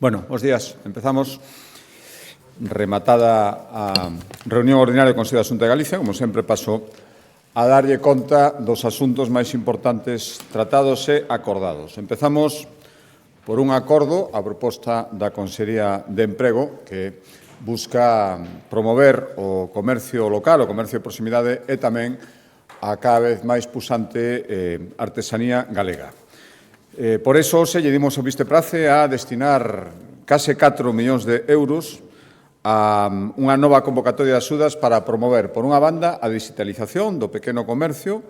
Bueno, bos días. Empezamos rematada a reunión ordinaria do Consello da Xunta de Galicia. Como sempre, paso a darlle conta dos asuntos máis importantes tratados e acordados. Empezamos por un acordo a proposta da Consellería de Emprego que busca promover o comercio local, o comercio de proximidade e tamén a cada vez máis pusante artesanía galega. Por eso, lle dimos o visteprace a destinar case 4 millóns de euros a unha nova convocatoria de axudas para promover, por unha banda, a digitalización do pequeno comercio,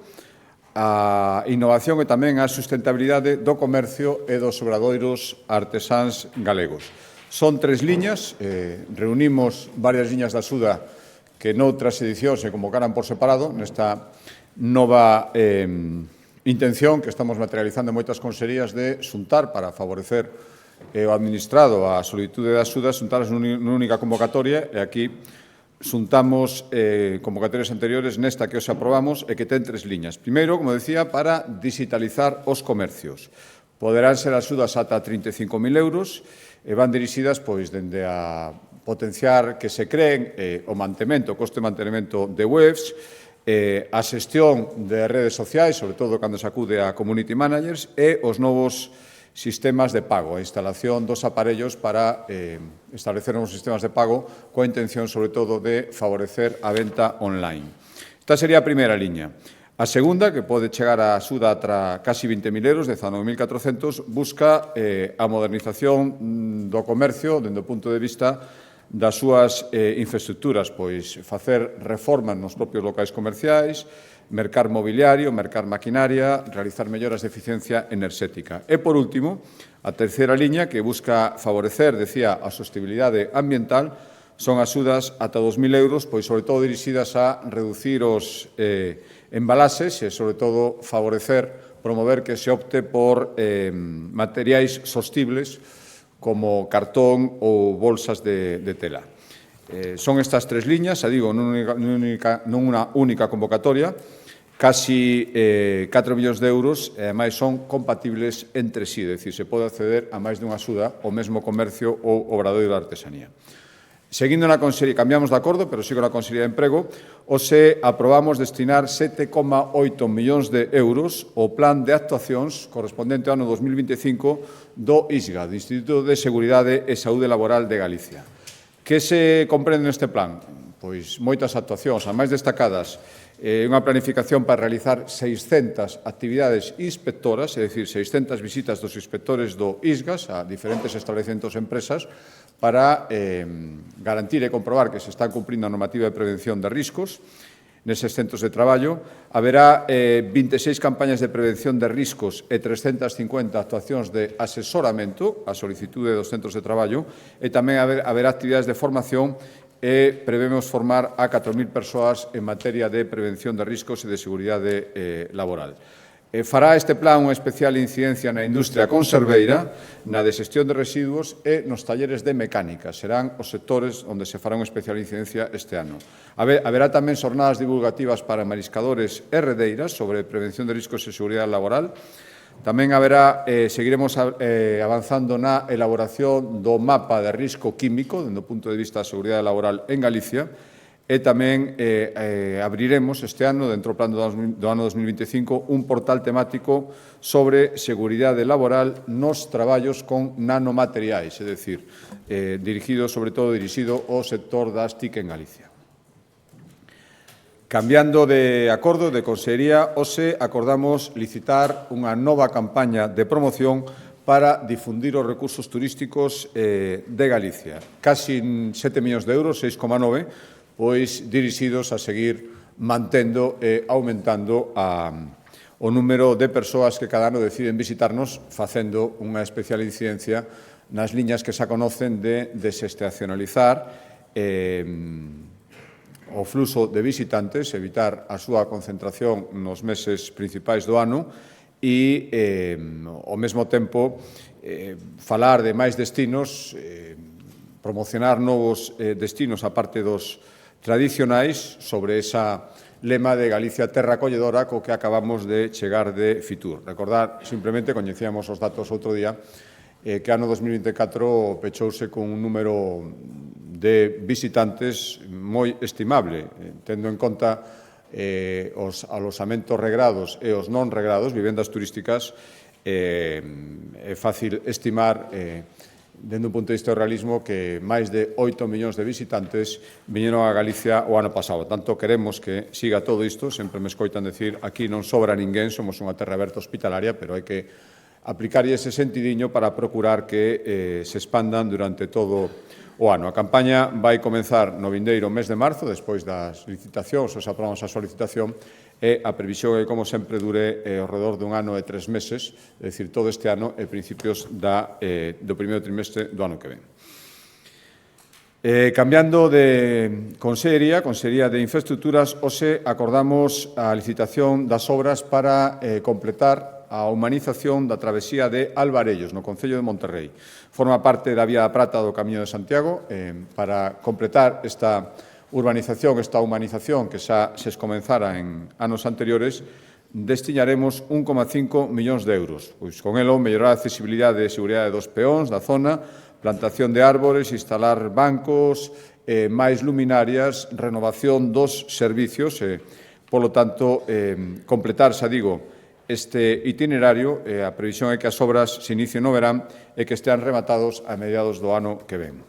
a innovación e tamén a sustentabilidade do comercio e dos obradoiros artesáns galegos. Son 3 liñas, reunimos varias liñas de axuda que noutras edicións se convocaran por separado, nesta nova intención que estamos materializando en moitas consellerías de xuntar para favorecer o administrado a solicitude de axudas, xuntalas nunha única convocatoria e aquí xuntamos convocatorias anteriores nesta que hoxe aprobamos e que ten 3 liñas. Primeiro, como decía, para digitalizar os comercios. Poderán ser axudas ata 35.000 euros e van dirixidas dende a potenciar que se creen o mantemento, o coste de mantenimento de webs, a xestión de redes sociais, sobre todo cando se acude a community managers, e os novos sistemas de pago, a instalación dos aparellos para establecer novos sistemas de pago coa intención, sobre todo, de favorecer a venta online. Esta sería a primeira liña. A segunda, que pode chegar a axuda atra casi 20.000 euros, 19.400, busca a modernización do comercio dende o punto de vista das súas infraestructuras, pois facer reformas nos propios locais comerciais, mercar mobiliario, mercar maquinaria, realizar melloras de eficiencia enerxética. E, por último, a terceira liña, que busca favorecer, decía, a sostenibilidade ambiental, son axudas ata 2.000 euros, pois sobre todo dirixidas a reducir os embalaxes e, sobre todo, favorecer, promover que se opte por materiais sostibles como cartón ou bolsas de tela. Son estas 3 liñas, digo, nunha única convocatoria, casi 4 millóns de euros, e ademais son compatibles entre sí, é dicir, se pode acceder a máis dunha axuda ao mesmo comercio ou obradoiro de artesanía. Seguindo na Consellería, cambiamos de acordo, pero sigo na Consellería de Emprego, hoxe aprobamos destinar 7,8 millóns de euros ao plan de actuacións correspondente ao ano 2025 do ISGA, do Instituto de Seguridade e Saúde Laboral de Galicia. Que se comprende neste plan? Pois moitas actuacións, as máis destacadas, unha planificación para realizar 600 actividades inspectoras, é dicir, 600 visitas dos inspectores do ISGAS a diferentes establecementos e empresas para garantir e comprobar que se está cumprindo a normativa de prevención de riscos neses centros de traballo. Haberá 26 campañas de prevención de riscos e 350 actuacións de asesoramento a solicitude dos centros de traballo e tamén haberá actividades de formación e prevemos formar a 4.000 persoas en materia de prevención de riscos e de seguridade laboral. Fará este plan unha especial incidencia na industria conserveira, na de xestión de residuos e nos talleres de mecánica. Serán os sectores onde se fará unha especial incidencia este ano. Haberá tamén xornadas divulgativas para mariscadores e redeiras sobre prevención de riscos e seguridade laboral. Tamén seguiremos avanzando na elaboración do mapa de risco químico, dende o punto de vista da seguridade laboral en Galicia, e tamén abriremos este ano, dentro do plan do ano 2025, un portal temático sobre seguridade laboral nos traballos con nanomateriais, é dicir, sobre todo dirixido ao sector das TIC en Galicia. Cambiando de acordo de Consellería, hoxe acordamos licitar unha nova campaña de promoción para difundir os recursos turísticos de Galicia. Casi 7 millóns de euros, 6,9, pois dirixidos a seguir mantendo e aumentando o número de persoas que cada ano deciden visitarnos, facendo unha especial incidencia nas liñas que xa conocen de desestacionalizar o fluxo de visitantes, evitar a súa concentración nos meses principais do ano e, ao mesmo tempo, falar de máis destinos, promocionar novos destinos a parte dos tradicionais sobre esa lema de Galicia terra acolledora co que acabamos de chegar de Fitur. Recordar, simplemente, coñecíamos os datos outro día, que ano 2024 pechouse con un número de visitantes moi estimable, tendo en conta os alosamentos regrados e os non regrados, vivendas turísticas, é fácil estimar, dende un punto de vista do realismo, que máis de 8 millóns de visitantes viñeron a Galicia o ano pasado. Tanto queremos que siga todo isto, sempre me escoitan decir aquí non sobra ninguén, somos unha terra aberta hospitalaria, pero hai que aplicar ese sentidiño para procurar que se expandan durante todo o ano. A campaña vai comenzar no vindeiro mes de marzo, despois das licitacións, se aprobamos a solicitación, e a previsión é, como sempre, dure ao redor dun ano e 3 meses, é dicir, todo este ano e principios do primeiro trimestre do ano que ven. Cambiando de Consellería de Infraestructuras, hoxe acordamos a licitación das obras para completar a humanización da travesía de Alvarellos, no Concello de Monterrei. Forma parte da Vía da Prata do Camiño de Santiago. Para completar esta urbanización, esta humanización que xa se comenzara en anos anteriores, destinaremos 1,5 millóns de euros. Pois con elo, mellorar a accesibilidade e seguridade dos peóns da zona, plantación de árbores, instalar bancos, máis luminarias, renovación dos servicios, polo tanto, completar, xa digo, este itinerario. A previsión é que as obras se inicien no verán e que estean rematados a mediados do ano que ven.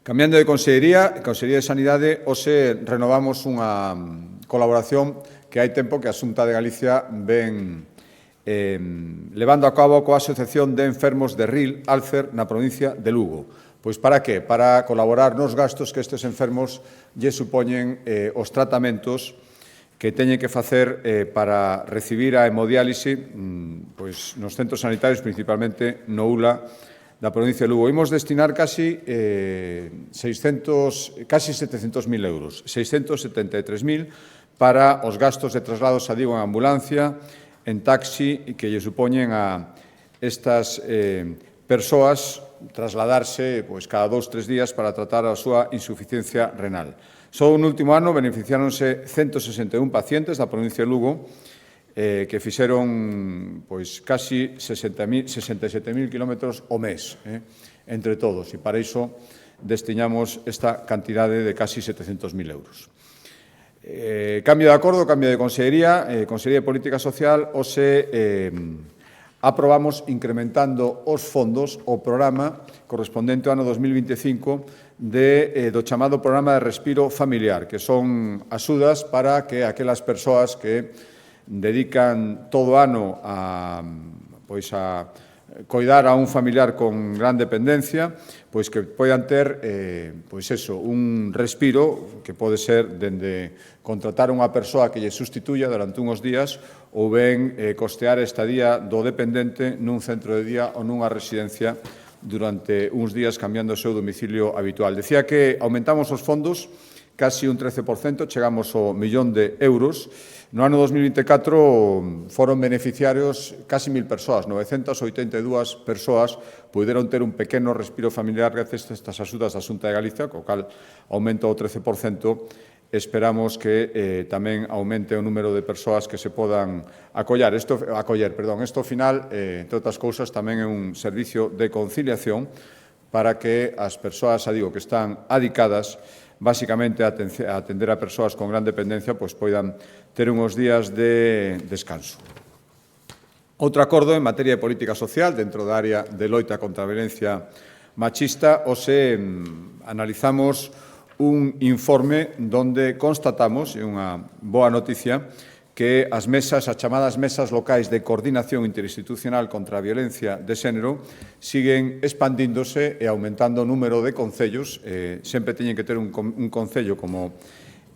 Cambiando de Consellería de Sanidade, hoxe renovamos unha colaboración que hai tempo que a Xunta de Galicia ven levando a cabo coa Asociación de Enfermos de RIL Alcer na provincia de Lugo. Pois para que? Para colaborar nos gastos que estes enfermos lle supoñen os tratamentos que teñen que facer para recibir a hemodiálise pois, nos centros sanitarios, principalmente no ULA da provincia de Lugo. Imos destinar casi 700.000 euros, 673.000 para os gastos de traslados, en ambulancia, en taxi, que lle supoñen a estas persoas trasladarse pois, cada 2 ou 3 días para tratar a súa insuficiencia renal. Só no último ano beneficiáronse 161 pacientes da provincia de Lugo que fixeron pois, casi 67.000 kilómetros o mes entre todos, e para iso destinamos esta cantidade de casi 700.000 euros. Cambio de acordo, cambio de Consellería de Política Social, hoxe aprobamos incrementando os fondos o programa correspondente ao ano 2025 do chamado Programa de Respiro Familiar, que son axudas para que aquelas persoas que dedican todo o ano a coidar a un familiar con gran dependencia, pois que poidan ter un respiro que pode ser dende contratar unha persoa que lle sustituya durante uns días ou ben costear a estadía do dependente nun centro de día ou nunha residencia durante uns días cambiando o seu domicilio habitual. Decía que aumentamos os fondos casi un 13%, chegamos ao 1 millón de euros. No ano 2024 foron beneficiarios casi 1.000 persoas, 982 persoas puderon ter un pequeno respiro familiar gracias a estas axudas da Xunta de Galicia, co cal aumenta o 13%. Esperamos que tamén aumente o número de persoas que se podan acoller. Isto ao final, entre outras cousas, tamén é un servicio de conciliación para que as persoas, que están adicadas basicamente a atender a persoas con gran dependencia, pois poidan ter uns días de descanso. Outro acordo en materia de política social dentro da área de loita contra a violencia machista, hoxe analizamos un informe donde constatamos, e unha boa noticia, que as chamadas mesas locais de coordinación interinstitucional contra a violencia de xénero siguen expandíndose e aumentando o número de concellos. Sempre teñen que ter un concello como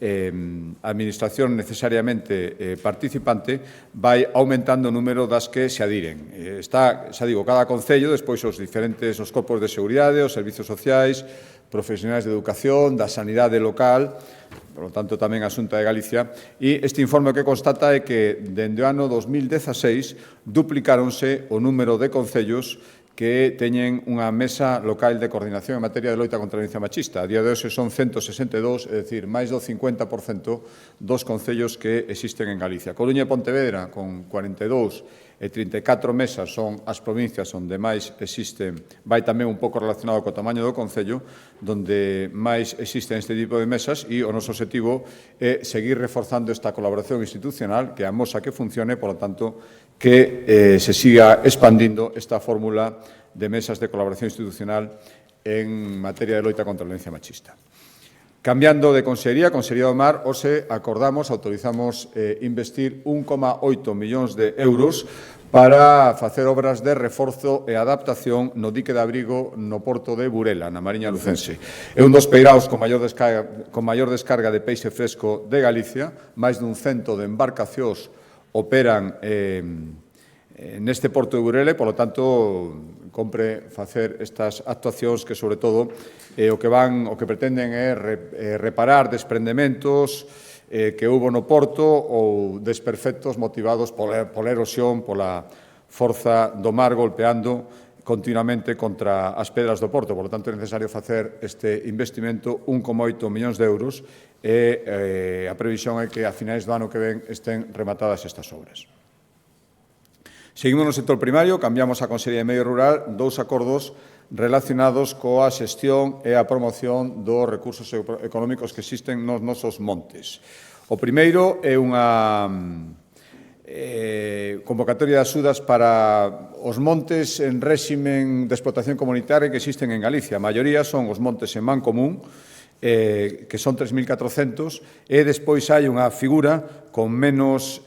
administración necesariamente participante, vai aumentando o número das que se adiren. Está, cada concello, despois os corpos de seguridade, os servizos sociais, profesionais de educación, da sanidade local, por lo tanto tamén a Xunta de Galicia, e este informe que constata é que dende o ano 2016 duplicáronse o número de concellos que teñen unha mesa local de coordinación en materia de loita contra a violencia machista. A día de hoxe son 162, é dicir, máis do 50% dos concellos que existen en Galicia. Coruña e Pontevedra, con 42 e 34 mesas, son as provincias onde máis existen, vai tamén un pouco relacionado co tamaño do concello, donde máis existen este tipo de mesas, e o noso objetivo é seguir reforzando esta colaboración institucional, que amosa que funcione, por lo tanto, que se siga expandindo esta fórmula de mesas de colaboración institucional en materia de loita contra a violencia machista. Cambiando de Consellería, Consellería do Mar, hoxe acordamos, autorizamos investir 1,8 millóns de euros para facer obras de reforzo e adaptación no dique de abrigo no porto de Burela, na Mariña Lucense. É un dos peiraos con maior descarga de peixe fresco de Galicia, máis dun cento de embarcacións operan neste porto de Burela e, polo tanto, compre facer estas actuacións que, sobre todo, o que pretenden é reparar desprendementos que houbo no porto ou desperfectos motivados pola erosión, pola forza do mar golpeando continuamente contra as pedras do porto. Por lo tanto, é necesario facer este investimento, 1,8 millóns de euros, e a previsión é que a finais do ano que ven estén rematadas estas obras. Seguimos no sector primario, cambiamos a Consellería de Medio Rural, dous acordos relacionados coa xestión e a promoción dos recursos económicos que existen nos nosos montes. O primeiro é unha convocatoria de axudas para os montes en réximen de explotación comunitaria que existen en Galicia. A maioría son os montes en man común, que son 3.400, e despois hai unha figura con menos,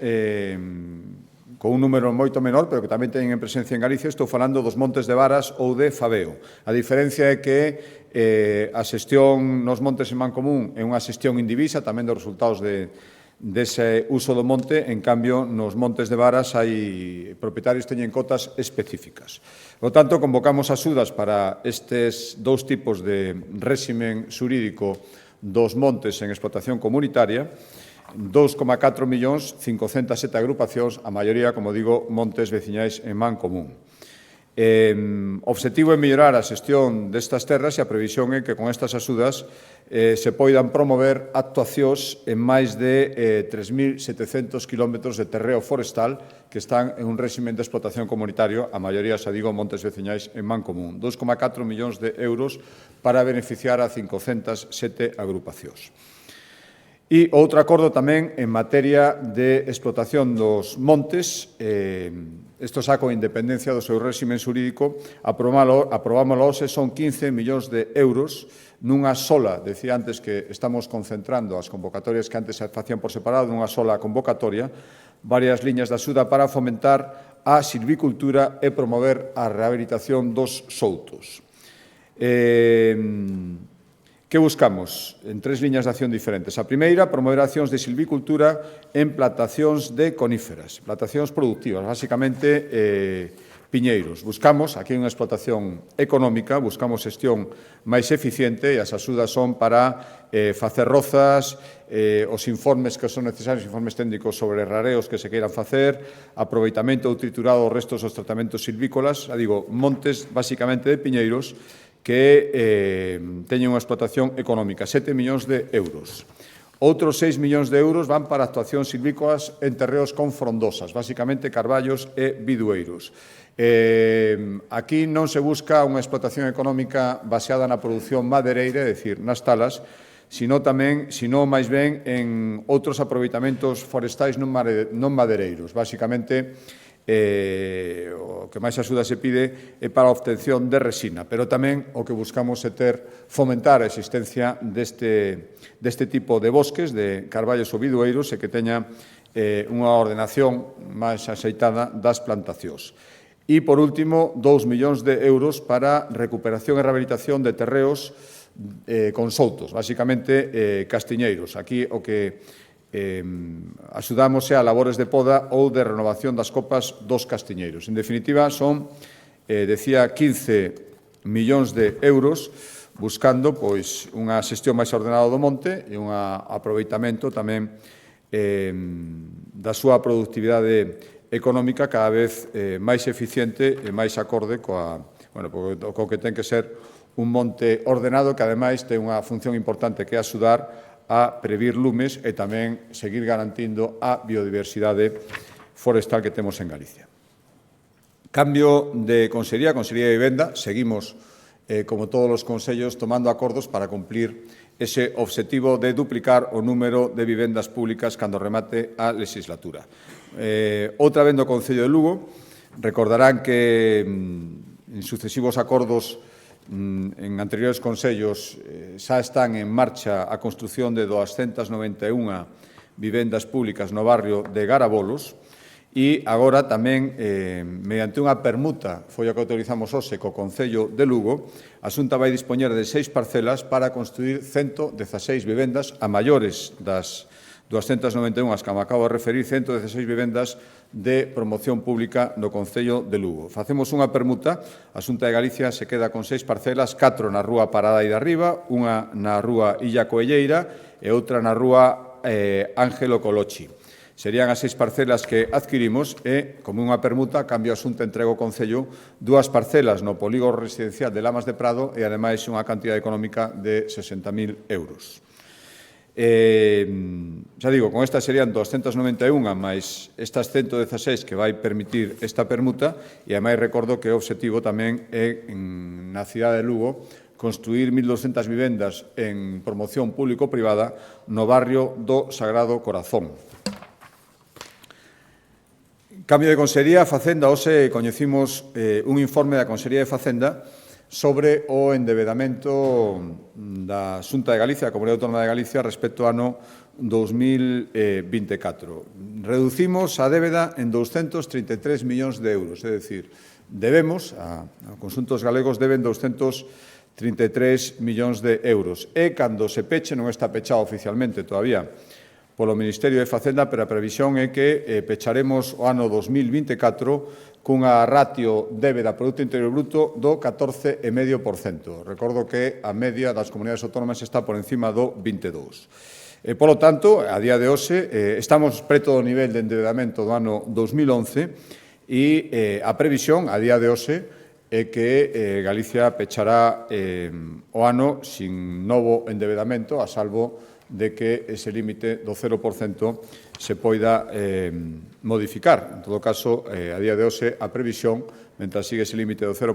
con un número moito menor, pero que tamén teñen presencia en Galicia. Estou falando dos montes de Varas ou de Fabeo. A diferencia é que a xestión nos montes en man común é unha xestión indivisa, tamén dos resultados dese uso do monte. En cambio, nos montes de Varas hai propietarios que teñen cotas específicas. Por tanto, convocamos axudas para estes dous tipos de réximen xurídico dos montes en explotación comunitaria, 2,4 millóns, 507 agrupacións, a maioría, como digo, montes veciñais en man común. O obxectivo é mellorar a xestión destas terras, e a previsión é que con estas axudas se poidan promover actuacións en máis de 3.700 kilómetros de terreo forestal que están en un réximen de explotación comunitario, a maioría, xa digo, montes veciñais en man común. 2,4 millóns de euros para beneficiar a 507 agrupacións. E outro acordo tamén en materia de explotación dos montes, isto xa con independencia do seu réximen xurídico, aprobámoslo hoxe, son 15 millóns de euros nunha sola, decía antes que estamos concentrando as convocatorias que antes se facían por separado, nunha sola convocatoria, varias liñas de axuda para fomentar a silvicultura e promover a rehabilitación dos soutos. Que buscamos? En tres liñas de acción diferentes. A primeira, promover accións de silvicultura en plantacións de coníferas, plantacións productivas, basicamente piñeiros. Buscamos, aquí unha explotación económica, buscamos xestión máis eficiente, e as axudas son para facer rozas, os informes que son necesarios, informes técnicos sobre rareos que se queiran facer, aproveitamento ou triturado dos restos dos tratamentos silvícolas, digo, montes basicamente de piñeiros, que teñen unha explotación económica, 7 millóns de euros. Outros 6 millóns de euros van para actuacións silvícolas en terreos con frondosas, basicamente carballos e bidueiros. Aquí non se busca unha explotación económica baseada na produción madereira, é dicir, nas talas, sino máis ben en outros aproveitamentos forestais non madereiros. Basicamente, o que máis axuda se pide é para a obtención de resina, pero tamén o que buscamos é fomentar a existencia deste tipo de bosques, de carballos ou bidueiros, e que teña unha ordenación máis axeitada das plantacións. E, por último, 2 millóns de euros para recuperación e rehabilitación de terreos con soutos, basicamente castiñeiros. Aquí o que axudamos a labores de poda ou de renovación das copas dos castiñeiros. En definitiva, son, decía, 15 millóns de euros buscando unha xestión máis ordenada do monte e un aproveitamento tamén da súa productividade económica cada vez máis eficiente e máis acorde coa Bueno, co que ten que ser un monte ordenado que, ademais, ten unha función importante que é axudar a previr lumes e tamén seguir garantindo a biodiversidade forestal que temos en Galicia. Cambio de Consellería de Vivenda, seguimos, como todos os consellos, tomando acordos para cumplir ese obxectivo de duplicar o número de vivendas públicas cando remate a legislatura. Outra vez no Concello de Lugo, recordarán que en sucesivos acordos en anteriores consellos xa están en marcha a construción de 291 vivendas públicas no barrio de Garabolos e agora tamén, mediante unha permuta, foi a que autorizamos hoxe co Concello de Lugo, a Xunta vai dispoñer de 6 parcelas para construir 116 vivendas a maiores das 291 as que me acabo de referir, 116 vivendas de promoción pública no Concello de Lugo. Facemos unha permuta, a Xunta de Galicia se queda con 6 parcelas, 4 na rúa Parada e de Arriba, unha na rúa Illa Coelleira e outra na rúa Ángelo Colochi. Serían as 6 parcelas que adquirimos e, como unha permuta, a cambio a Xunta entrega ao Concello 2 parcelas no polígono residencial de Lamas de Prado e, ademais, unha cantidad económica de 60.000 euros. Xa digo, con estas serían 291 máis estas 116 que vai permitir esta permuta e, ademais, recordo que o obxectivo tamén é, na cidade de Lugo, construir 1.200 vivendas en promoción público-privada no barrio do Sagrado Corazón. Cambio de Consellería, Facenda, hoxe coñecimos un informe da Consellería de Facenda sobre o endebedamento da Xunta de Galicia, da Comunidade Autónoma de Galicia, respecto ao ano 2024. Reducimos a débeda en 233 millóns de euros, é dicir, debemos, a conxuntos galegos deben 233 millóns de euros. E cando se peche, non está pechado oficialmente todavía, polo Ministerio de Facenda, pero a previsión é que pecharemos o ano 2024 cunha ratio débeda Producto Interior Bruto do 14,5%. Recordo que a media das comunidades autónomas está por encima do 22%. Polo tanto, a día de hoxe, estamos preto do nivel de endebedamento do ano 2011 e a previsión, a día de hoxe, é que Galicia pechará o ano sin novo endebedamento, a salvo de que ese límite do 0% se poida modificar. En todo caso, a día de hoxe, a previsión, mentre sigue ese límite do 0%,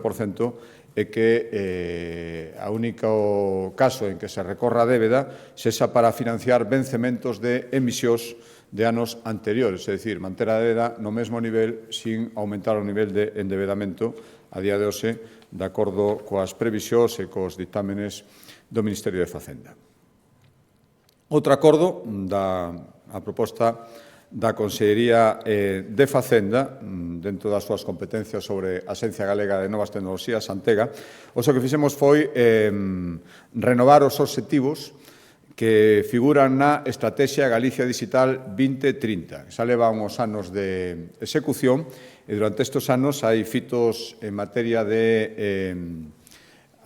é que a único caso en que se recorra a débeda sexa para financiar vencementos de emisións de anos anteriores, é dicir, manter a débeda no mesmo nivel sin aumentar o nivel de endebedamento a día de hoxe, de acordo coas previsións e cos dictámenes do Ministerio de Facenda. Outro acordo a proposta da Consellería de Facenda, dentro das súas competencias sobre a Axencia Galega de Novas Tecnoloxías, Antega, o que fixemos foi renovar os obxectivos que figuran na Estrategia Galicia Digital 2030. Xa leva uns anos de execución e durante estes anos hai fitos en materia de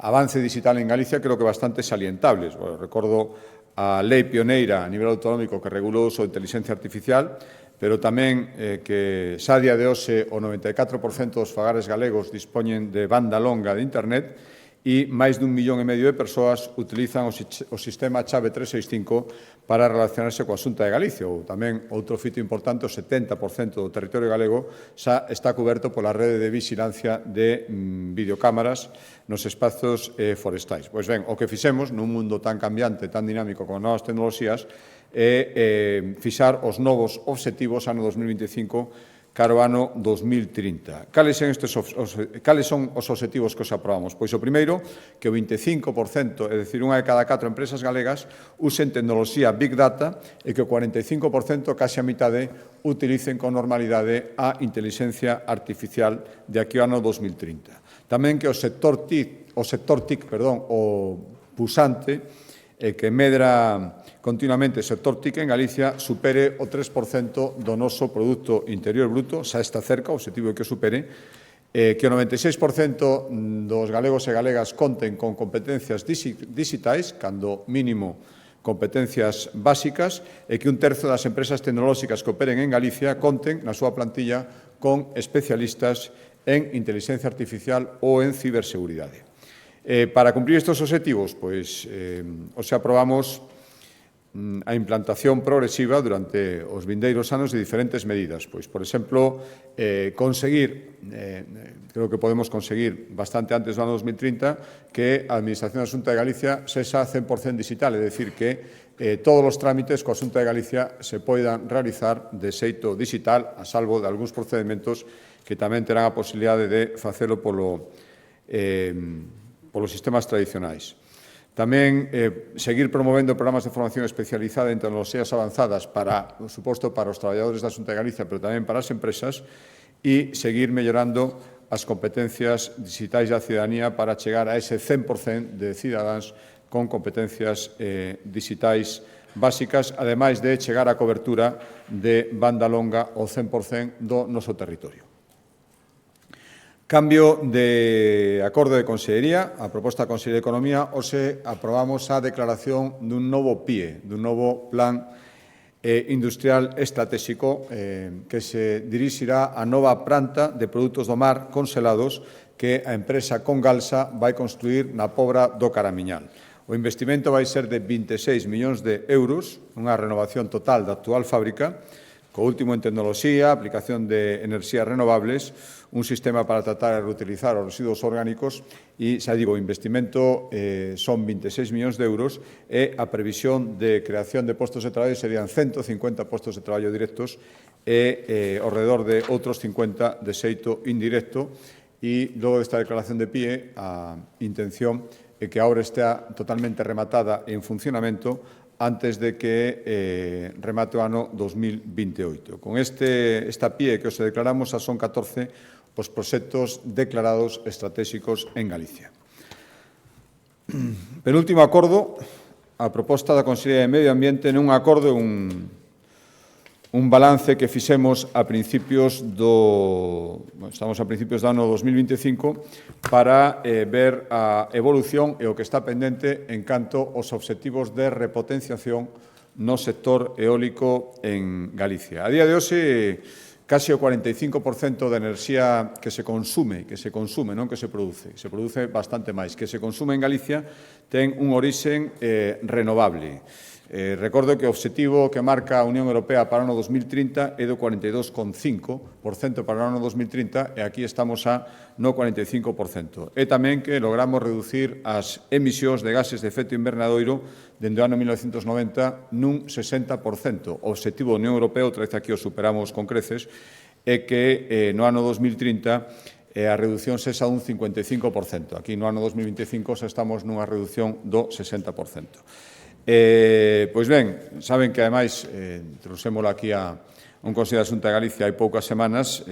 avance digital en Galicia, creo que bastante salientables. Bueno, recordo a lei pioneira a nivel autonómico que regulou o uso de inteligencia artificial, pero tamén que xa a día de hoxe o 94% dos fogares galegos dispoñen de banda longa de Internet e máis de 1,5 millón de persoas utilizan o sistema chave 365 para relacionarse coa Xunta de Galicia. Ou tamén, outro fito importante, o 70% do territorio galego xa está coberto pola rede de vigilancia de videocámaras nos espazos forestais. Pois ben, o que fixemos nun mundo tan cambiante, tan dinámico con novas tecnoloxías, é fixar os novos obxectivos ano 2025 cara ao ano 2030. Cales son os obxectivos que os aprobamos? Pois o primeiro, que o 25%, é dicir, unha de cada 4 empresas galegas, usen tecnoloxía Big Data e que o 45%, case a mitade, utilicen con normalidade a inteligencia artificial de aquí ao ano 2030. Tamén que o sector TIC, o pusante, que medra continuamente o sector TIC en Galicia, supere o 3% do noso Producto Interior Bruto, xa está cerca, o objetivo é que supere, que o 96% dos galegos e galegas conten con competencias digitais, cando mínimo competencias básicas, e que un terzo das empresas tecnolóxicas que operen en Galicia conten na súa plantilla con especialistas en inteligencia artificial ou en ciberseguridade. Para cumprir estes obxectivos, pois, hoxe aprobamos a implantación progresiva durante os vindeiros anos de diferentes medidas. Pois, por exemplo, creo que podemos conseguir bastante antes do ano 2030 que a Administración da Xunta de Galicia sexa 100% digital, é dicir, que todos os trámites coa Xunta de Galicia se poidan realizar de xeito digital, a salvo de algúns procedementos que tamén terán a posibilidade de facelo polos sistemas tradicionais. Tamén seguir promovendo programas de formación especializada en tecnoloxías avanzadas para, por suposto, para os traballadores da Xunta de Galicia, pero tamén para as empresas, e seguir mellorando as competencias digitais da cidadanía para chegar a ese 100% de cidadáns con competencias digitais básicas, ademais de chegar á cobertura de banda longa ao 100% do noso territorio. Cambio de acordo de Consellería, a proposta da Consellería de Economía, hoxe aprobamos a declaración dun novo PIE, dun novo Plan Industrial Estratégico que se dirixirá á nova planta de produtos do mar conselados que a empresa Congalsa vai construir na Pobra do Caramiñal. O investimento vai ser de 26 millóns de euros, unha renovación total da actual fábrica, co último en tecnoloxía, aplicación de enerxías renovables, un sistema para tratar e reutilizar os residuos orgánicos e, xa digo, o investimento son 26 millóns de euros e a previsión de creación de postos de traballo serían 150 postos de traballo directos e ao redor de outros 50 de xeito indirecto e logo desta declaración de PIE a intención é que a obra estea totalmente rematada en funcionamento antes de que remate o ano 2028. Con esta PIE que os declaramos, son 14 os proxectos declarados estratégicos en Galicia. Penúltimo acordo, a proposta da Consellería de Medio Ambiente nun acordo, un balance que fixemos a principios estamos a principios do ano 2025 para ver a evolución e o que está pendente en canto aos obxectivos de repotenciación no sector eólico en Galicia. A día de hoxe, case o 45% da enerxía que se consume, non que se produce bastante máis, que se consume en Galicia ten un orixen renovable. Recordo que o obxectivo que marca a Unión Europea para o ano 2030 é do 42,5% para o ano 2030 e aquí estamos no 45%. E tamén que logramos reducir as emisións de gases de efecto invernadoiro dende o ano 1990 nun 60%. O obxectivo da Unión Europea, outra vez aquí o superamos con creces, é que no ano 2030 a reducción sexa un 55%. Aquí no ano 2025 xa estamos nunha reducción do 60%. Pois ben, saben que, ademais, trouxémolo aquí a un Consello da Xunta de Galicia hai poucas semanas,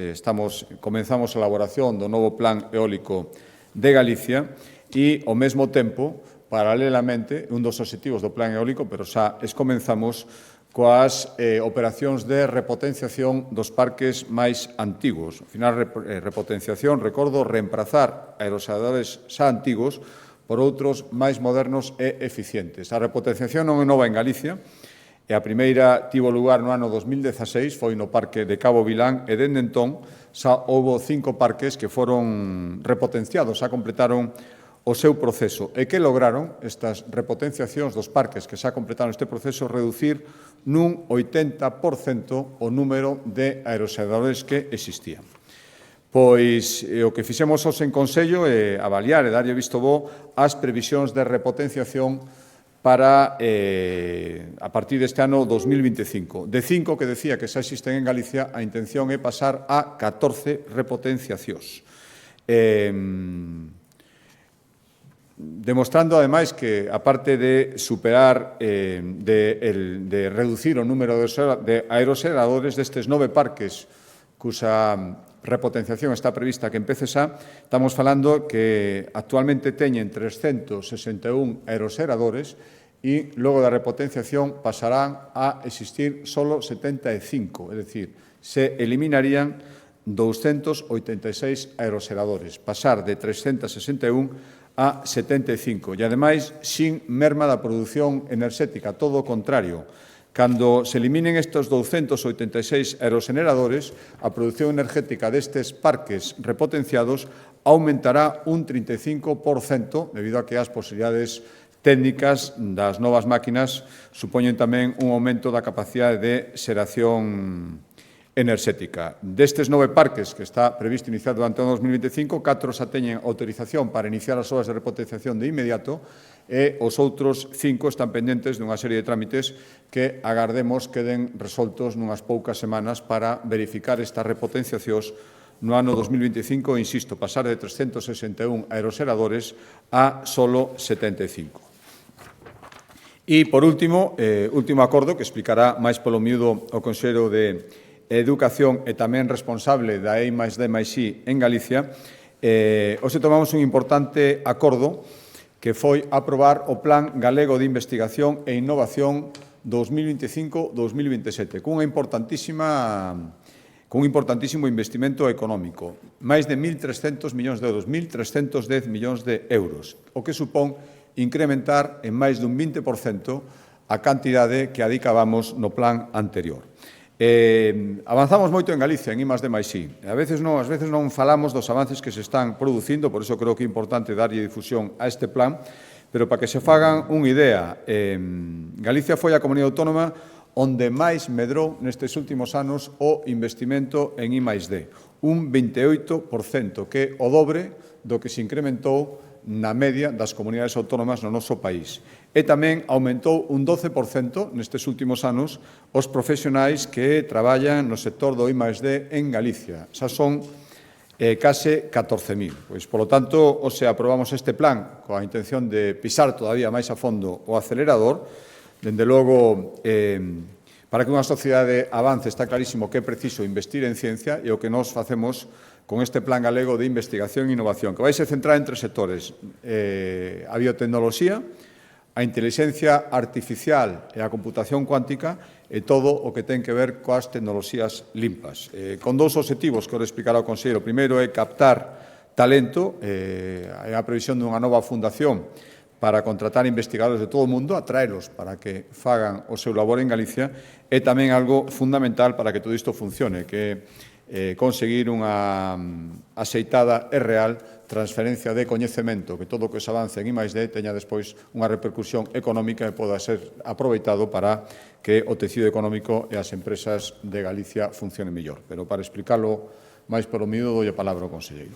comenzamos a elaboración do novo Plan Eólico de Galicia e, ao mesmo tempo, paralelamente, un dos obxectivos do Plan Eólico, pero xa comenzamos coas operacións de repotenciación dos parques máis antigos. Ao final, repotenciación, recordo, reemplazar aerogeneradores xa antigos por outros máis modernos e eficientes. A repotenciación non é nova en Galicia, e a primeira tivo lugar no ano 2016, foi no Parque de Cabo Vilán, e dende entón xa houve 5 parques que foron repotenciados, xa completaron o seu proceso. E que lograron estas repotenciacións dos parques que xa completaron este proceso reducir nun 80% o número de aerogeneradores que existían. Pois o que fixemos hoxe en Consello é avaliar e darlle visto bo as previsións de repotenciación para a partir deste ano 2025. De 5 que decía que xa existen en Galicia, a intención é pasar a 14 repotenciacións. Demostrando, ademais, que, aparte de superar, de reducir o número de aerogeneradores destes 9 parques cuxa repotenciación está prevista que empece xa, estamos falando que actualmente teñen 361 aerogeneradores e logo da repotenciación pasarán a existir solo 75, é dicir, se eliminarían 286 aerogeneradores, pasar de 361 a 75, e ademais sin merma da produción enerxética, todo o contrario. Cando se eliminen estes 286 aerogeneradores, a produción energética destes parques repotenciados aumentará un 35%, debido a que as posibilidades técnicas das novas máquinas supoñen tamén un aumento da capacidade de xeración enerxética. Destes 9 parques que está previsto iniciar durante o 2025, 4 xa teñen autorización para iniciar as obras de repotenciación de inmediato e os outros 5 están pendentes dunha serie de trámites que agardemos queden resoltos nunhas poucas semanas para verificar estas repotenciacións no ano 2025, insisto, pasar de 361 aeroxeradores a solo 75. E, por último, último acordo que explicará máis polo miúdo o Consello de Educación e tamén responsable da EI+D+I en Galicia, hoxe tomamos un importante acordo que foi aprobar o Plan Galego de Investigación e Innovación 2025-2027, cun importantísimo investimento económico, máis de 1.300 millóns de euros, 1.310 millóns de euros, o que supón incrementar en máis dun 20% a cantidade que adicábamos no plan anterior. Avanzamos moito en Galicia, en I+D+I. Ás veces non falamos dos avances que se están producindo, por iso creo que é importante darlle difusión a este plan, pero para que se fagan unha idea, Galicia foi a comunidade autónoma onde máis medrou nestes últimos anos o investimento en I+D, un 28%, que é o dobre do que se incrementou na media das comunidades autónomas no noso país. E tamén aumentou un 12% nestes últimos anos os profesionais que traballan no sector do I+D en Galicia. Xa son case 14.000. Pois, polo tanto, hoxe aprobamos este plan coa intención de pisar todavía máis a fondo o acelerador. Dende logo, para que unha sociedade avance está clarísimo que é preciso investir en ciencia e o que nós facemos con este Plan Galego de Investigación e Innovación, que vai se centrar en 3 sectores: a biotecnoloxía, a inteligencia artificial e a computación cuántica e todo o que ten que ver coas tecnoloxías limpas. Con 2 obxectivos que vou explicar ao Consello. O primeiro é captar talento, é a previsión dunha nova fundación para contratar investigadores de todo o mundo, atraelos para que fagan o seu labor en Galicia, e tamén algo fundamental para que todo isto funcione, que conseguir unha axeitada e real transferencia de coñecemento, que todo o que se avance en I+D teña despois unha repercusión económica e poda ser aproveitado para que o tecido económico e as empresas de Galicia funcionen mellor. Pero para explicarlo máis polo miúdo, dou a palabra ao conselleiro.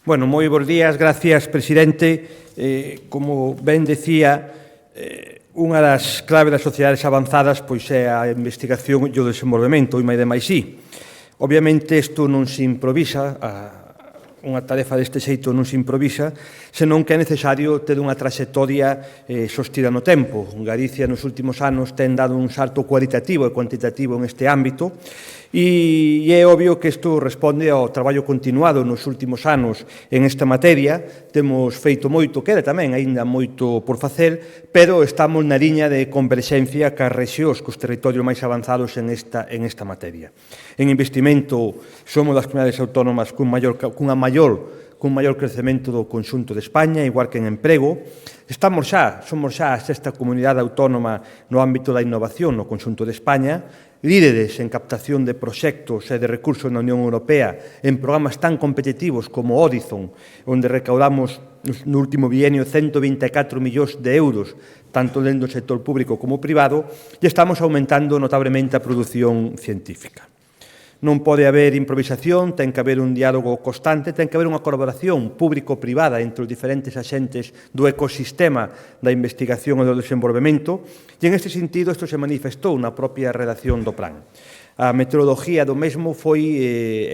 Bueno, moi bons días, gracias, presidente. Como ben decía, unha das claves das sociedades avanzadas pois é a investigación e o desenvolvemento, o I+D+I. Obviamente, isto non se improvisa, unha tarefa deste xeito non se improvisa, senón que é necesario ter unha traxectoria sostida no tempo. Galicia nos últimos anos ten dado un salto cualitativo e cuantitativo en este ámbito, e é obvio que isto responde ao traballo continuado nos últimos anos en esta materia. Temos feito moito, queda tamén aínda moito por facer, pero estamos na liña de converxencia cas rexións, cos territorios máis avanzados en esta materia. En investimento, somos das comunidades autónomas cun maior crecemento do conxunto de España, igual que en emprego. Somos xa a sexta comunidade autónoma no ámbito da innovación no conxunto de España, líderes en captación de proxectos e de recursos na Unión Europea en programas tan competitivos como Horizon, onde recaudamos no último bienio 124 millóns de euros, tanto dentro do sector público como privado, e estamos aumentando notablemente a produción científica. Non pode haber improvisación, ten que haber un diálogo constante, ten que haber unha colaboración público-privada entre os diferentes axentes do ecosistema da investigación e do desenvolvemento, e en este sentido isto se manifestou na propia redacción do plan. A metodoloxía do mesmo foi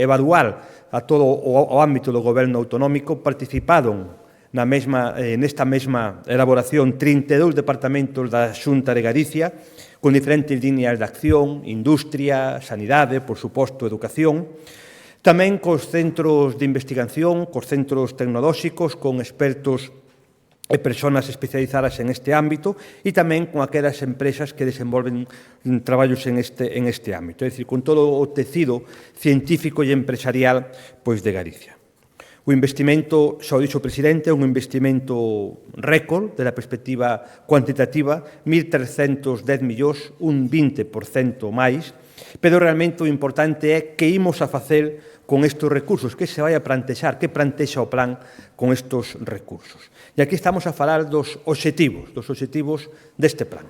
evaluar a todo o ámbito do goberno autonómico. Participaron nesta mesma elaboración 32 departamentos da Xunta de Galicia, con diferentes líneas de acción, industria, sanidade, por suposto, educación, tamén cos centros de investigación, cos centros tecnolóxicos, con expertos e persoas especializadas en este ámbito e tamén con aquelas empresas que desenvolven traballos en este ámbito, é dicir, con todo o tecido científico e empresarial pois, de Galicia. O investimento, xa o dixo o presidente, é un investimento récord de la perspectiva cuantitativa, 1.310 millóns, un 20% máis, pero realmente o importante é que imos a facer con estes recursos, que se vai a plantexar, que plantexa o plan con estes recursos. E aquí estamos a falar dos obxectivos deste plan.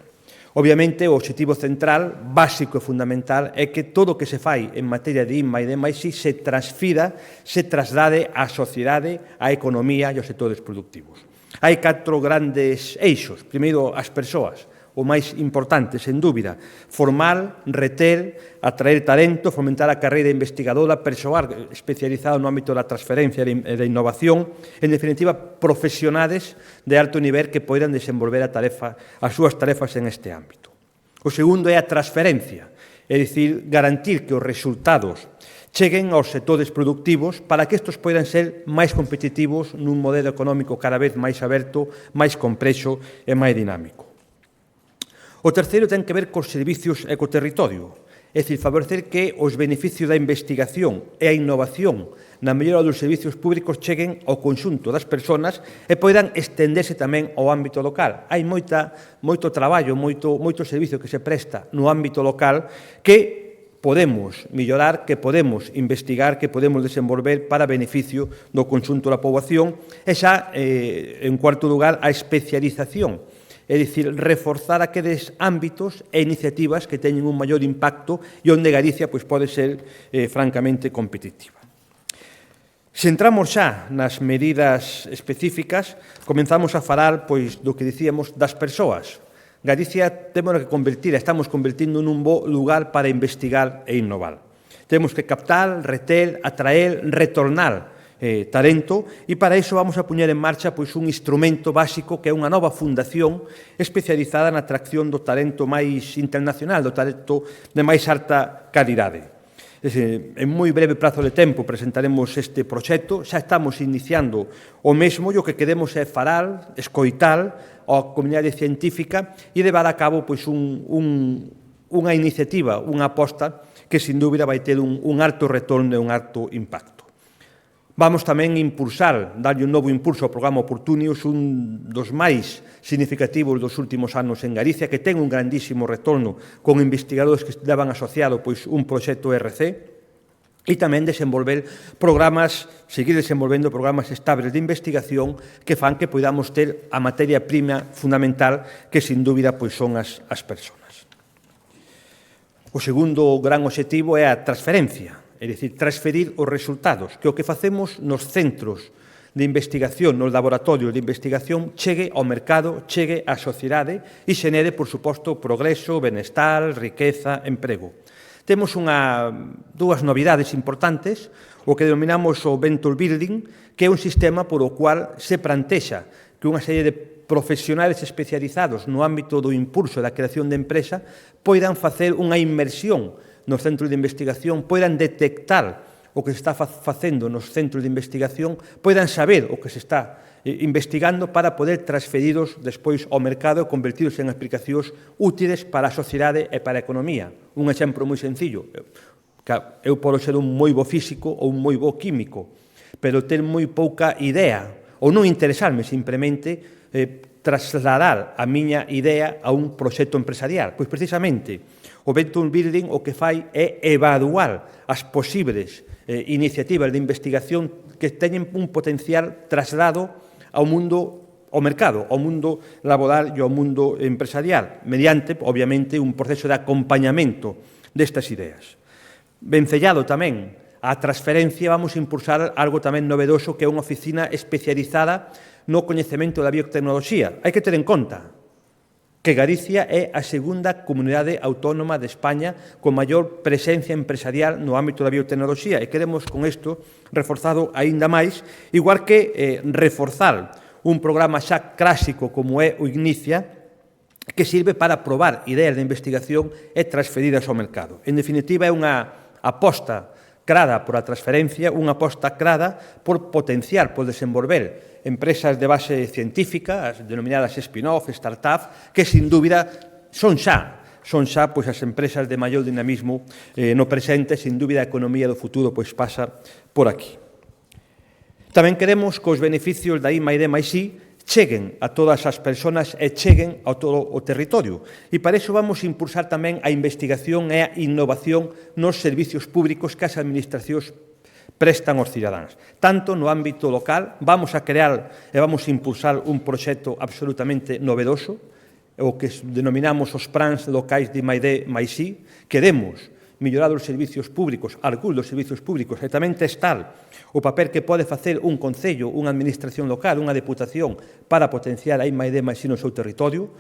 Obviamente, o obxectivo central, básico e fundamental, é que todo o que se fai en materia de INMA e de MAISI se transfira, se traslade á sociedade, á economía e aos sectores productivos. Hai 4 grandes eixos. Primeiro, as persoas. O máis importante, sen dúbida, formar, reter, atraer talento, fomentar a carreira investigadora, persoal especializado no ámbito da transferencia e da innovación, en definitiva, profesionales de alto nivel que poidan desenvolver as súas tarefas en este ámbito. O segundo é a transferencia, é dicir, garantir que os resultados cheguen aos sectores productivos para que estes poidan ser máis competitivos nun modelo económico cada vez máis aberto, máis complexo e máis dinámico. O terceiro ten que ver cos servicios e co territorio, é dicir, favorecer que os beneficios da investigación e a innovación na mellora dos servicios públicos cheguen ao conxunto das persoas e poidan estenderse tamén ao ámbito local. Hai moito traballo, moito servicio que se presta no ámbito local que podemos mellorar, que podemos investigar, que podemos desenvolver para beneficio do conxunto da poboación e xa, en cuarto lugar, a especialización. É dicir, reforzar aqueles ámbitos e iniciativas que teñen un maior impacto e onde Galicia pode ser francamente competitiva. Se entramos xa nas medidas específicas, comenzamos a falar do que dicíamos das persoas. Galicia temos que convertir, estamos convertindo nun bo lugar para investigar e innovar. Temos que captar, reter, atraer, retornar talento e para iso vamos a poñer en marcha un instrumento básico que é unha nova fundación especializada na atracción do talento máis internacional, do talento de máis alta calidade. En moi breve prazo de tempo presentaremos este proxecto, xa estamos iniciando o mesmo e o que queremos é falar, escoitar a comunidade científica e levar a cabo unha iniciativa, unha aposta que sin dúbida vai ter un alto retorno e un alto impacto. Vamos tamén impulsar, darlle un novo impulso ao programa Opportunius, un dos máis significativos dos últimos anos en Galicia, que ten un grandísimo retorno con investigadores que levan asociado un proxecto RC, e tamén seguir desenvolvendo programas estables de investigación que fan que podamos ter a materia prima fundamental que, sin dúbida, son as persoas. O segundo gran obxectivo é a transferencia. É dicir, transferir os resultados, que o que facemos nos centros de investigación, nos laboratorios de investigación, chegue ao mercado, chegue á sociedade e xenere, por suposto, progreso, benestar, riqueza, emprego. Temos dúas novidades importantes, o que denominamos o Venture Building, que é un sistema por o cual se plantexa que unha serie de profesionales especializados no ámbito do impulso da creación de empresa poidan facer unha inmersión nos centros de investigación, poidan detectar o que se está facendo nos centros de investigación, poidan saber o que se está investigando para poder transferidos despois ao mercado e convertidos en aplicacións útiles para a sociedade e para a economía. Un exemplo moi sencillo. Eu podo ser un moi bo físico ou un moi bo químico, pero ter moi pouca idea, ou non interesarme simplemente trasladar a miña idea a un proxecto empresarial. Pois precisamente o Venture Building o que fai é evaluar as posibles iniciativas de investigación que teñen un potencial traslado ao mundo, ao mercado, ao mundo laboral e ao mundo empresarial, mediante, obviamente, un proceso de acompañamento destas ideas. Vencellado tamén á transferencia, vamos a impulsar algo tamén novedoso que é unha oficina especializada no coñecemento da biotecnoloxía. Hai que ter en conta que Galicia é a segunda comunidade autónoma de España con maior presencia empresarial no ámbito da biotecnoloxía e queremos con isto reforzado aínda máis, igual que reforzar un programa xa clásico como é o Ignicia, que sirve para probar ideas de investigación e transferidas ao mercado. En definitiva, é unha aposta crada por a transferencia, unha aposta crada por potenciar, por desenvolver empresas de base científica, as denominadas spin-off, startup, que sin dúbida son xa pois as empresas de maior dinamismo no presente, sin dúbida a economía do futuro pois pasa por aquí. Tamén queremos que os beneficios da I+D+I cheguen a todas as persoas e cheguen a todo o territorio. E para iso vamos a impulsar tamén a investigación e a innovación nos servicios públicos que as administracións prestan aos cidadáns. Tanto no ámbito local, vamos a crear e vamos a impulsar un proxecto absolutamente novedoso, o que denominamos os plans locais de I+D+I. Queremos mellorar os servicios públicos, algúns dos servicios públicos, e tamén testar o papel que pode facer un concello, unha administración local, unha deputación, para potenciar a I+D+I no seu territorio.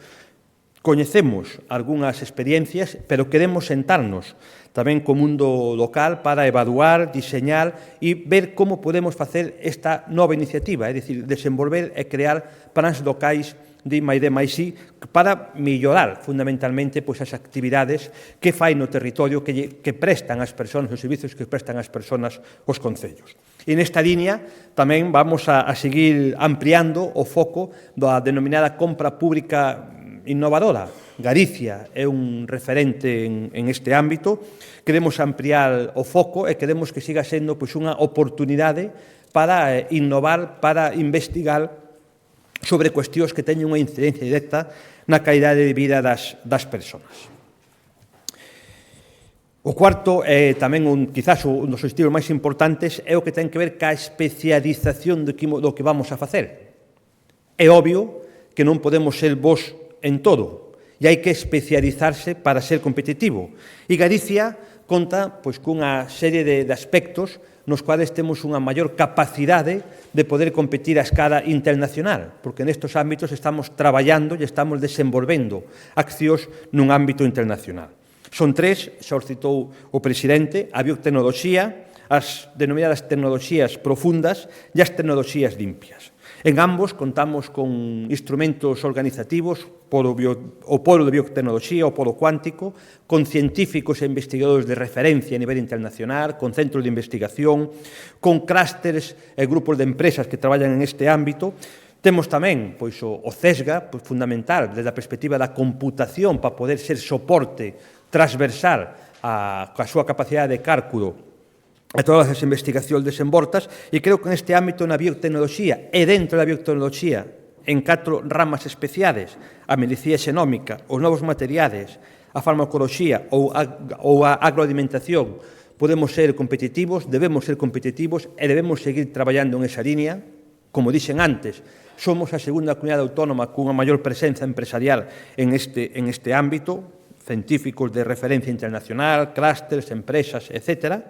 Coñecemos algunhas experiencias, pero queremos sentarnos tamén co mundo local para evaluar, diseñar e ver como podemos facer esta nova iniciativa, é dicir, desenvolver e crear plans locais de I+D+I para mellorar fundamentalmente pois, as actividades que fai no territorio que prestan as persoas, os servicios que prestan as persoas os concellos. E nesta línea tamén vamos a seguir ampliando o foco da denominada compra pública innovadora. Galicia é un referente en este ámbito. Queremos ampliar o foco e queremos que siga sendo pois, unha oportunidade para innovar, para investigar sobre cuestións que teñen unha incidencia directa na calidade de vida das persoas. O cuarto, tamén quizás un dos objetivos máis importantes, é o que ten que ver ca especialización do que vamos a facer. É obvio que non podemos ser bons en todo, e hai que especializarse para ser competitivo. E Galicia conta pois, cunha serie de aspectos nos cuales temos unha maior capacidade de poder competir a escala internacional, porque nestes ámbitos estamos traballando e estamos desenvolvendo accións nun ámbito internacional. Son tres, xa os citou o presidente, a biotecnoloxía, as denominadas tecnoloxías profundas e as tecnoloxías limpias. En ambos contamos con instrumentos organizativos, o Polo de Biotecnoloxía, o Polo Cuántico, con científicos e investigadores de referencia a nivel internacional, con centros de investigación, con clústeres e grupos de empresas que traballan en este ámbito. Temos tamén pois, o CESGA, pois, fundamental, desde a perspectiva da computación, para poder ser soporte transversal coa súa capacidade de cálculo a todas as investigacións desenvoltas, e creo que neste ámbito na biotecnoloxía e dentro da biotecnoloxía en 4 ramas especiales, a medicina xenómica, os novos materiales, a farmacoloxía ou a agroalimentación, podemos ser competitivos, debemos ser competitivos e debemos seguir traballando en esa línea. Como dixen antes, somos a segunda comunidade autónoma cunha maior presenza empresarial en este ámbito, científicos de referencia internacional, clústeres, empresas, etc.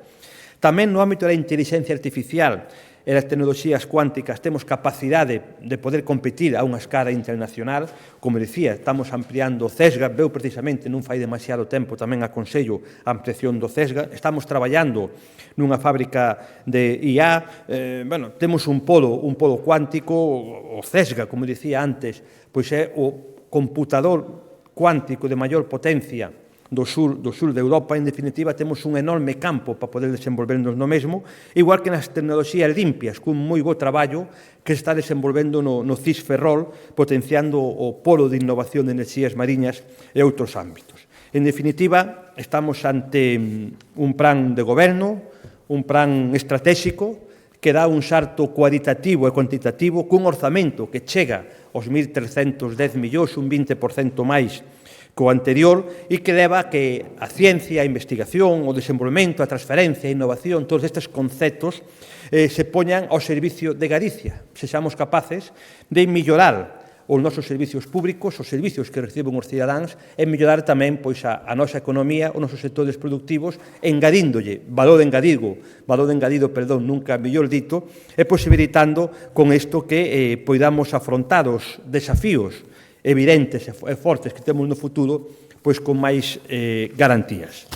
Tamén no ámbito da inteligencia artificial e das tecnoloxías cuánticas temos capacidade de poder competir a unha escala internacional. Como dicía, estamos ampliando o CESGA, veu precisamente non fai demasiado tempo tamén aconsello a ampliación do CESGA. Estamos traballando nunha fábrica de IA, temos un polo cuántico, o CESGA, como dicía antes, pois é o computador cuántico de maior potencia do sur de Europa. En definitiva, temos un enorme campo para poder desenvolvernos no mesmo, igual que nas tecnoloxías limpias, cun moi bo traballo que se está desenvolvendo no CIS Ferrol, potenciando o polo de innovación de enerxías mariñas e outros ámbitos. En definitiva, estamos ante un plan de goberno, un plan estratégico, que dá un salto cualitativo e cuantitativo cun orzamento que chega aos 1.310 millóns, un 20% máis co anterior, e que leva a que a ciencia, a investigación, o desenvolvemento, a transferencia, a innovación, todos estes conceptos se poñan ao servicio de Galicia. Sexamos capaces de mellorar os nosos servicios públicos, os servicios que reciben os cidadáns, e mellorar tamén pois, a nosa economía, os nosos sectores productivos, engadíndolle valor engadido, nunca mellor dito, e posibilitando con isto que poidamos afrontar os desafíos evidentes e fortes que temos no futuro, pois con máis garantías.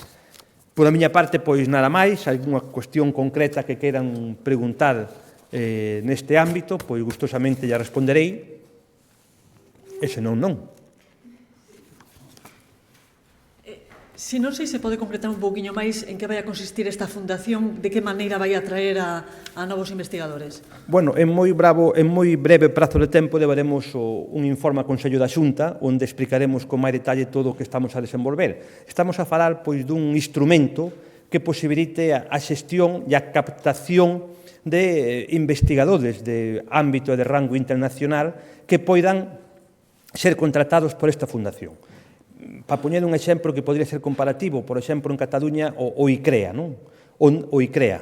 Por a miña parte, pois nada máis, algunha cuestión concreta que queiran preguntar neste ámbito, pois gustosamente ya responderei, e senón non. Si non sei se pode concretar un pouquiño máis en que vai a consistir esta fundación, de que maneira vai a atraer a novos investigadores. Bueno, en moi breve prazo de tempo levaremos un informe ao Consello da Xunta onde explicaremos con máis detalle todo o que estamos a desenvolver. Estamos a falar pois dun instrumento que posibilite a xestión e a captación de investigadores de ámbito e de rango internacional que poidan ser contratados por esta fundación. Para poñer un exemplo que podría ser comparativo, por exemplo, en Cataluña, o ICREA, non? O ICREA.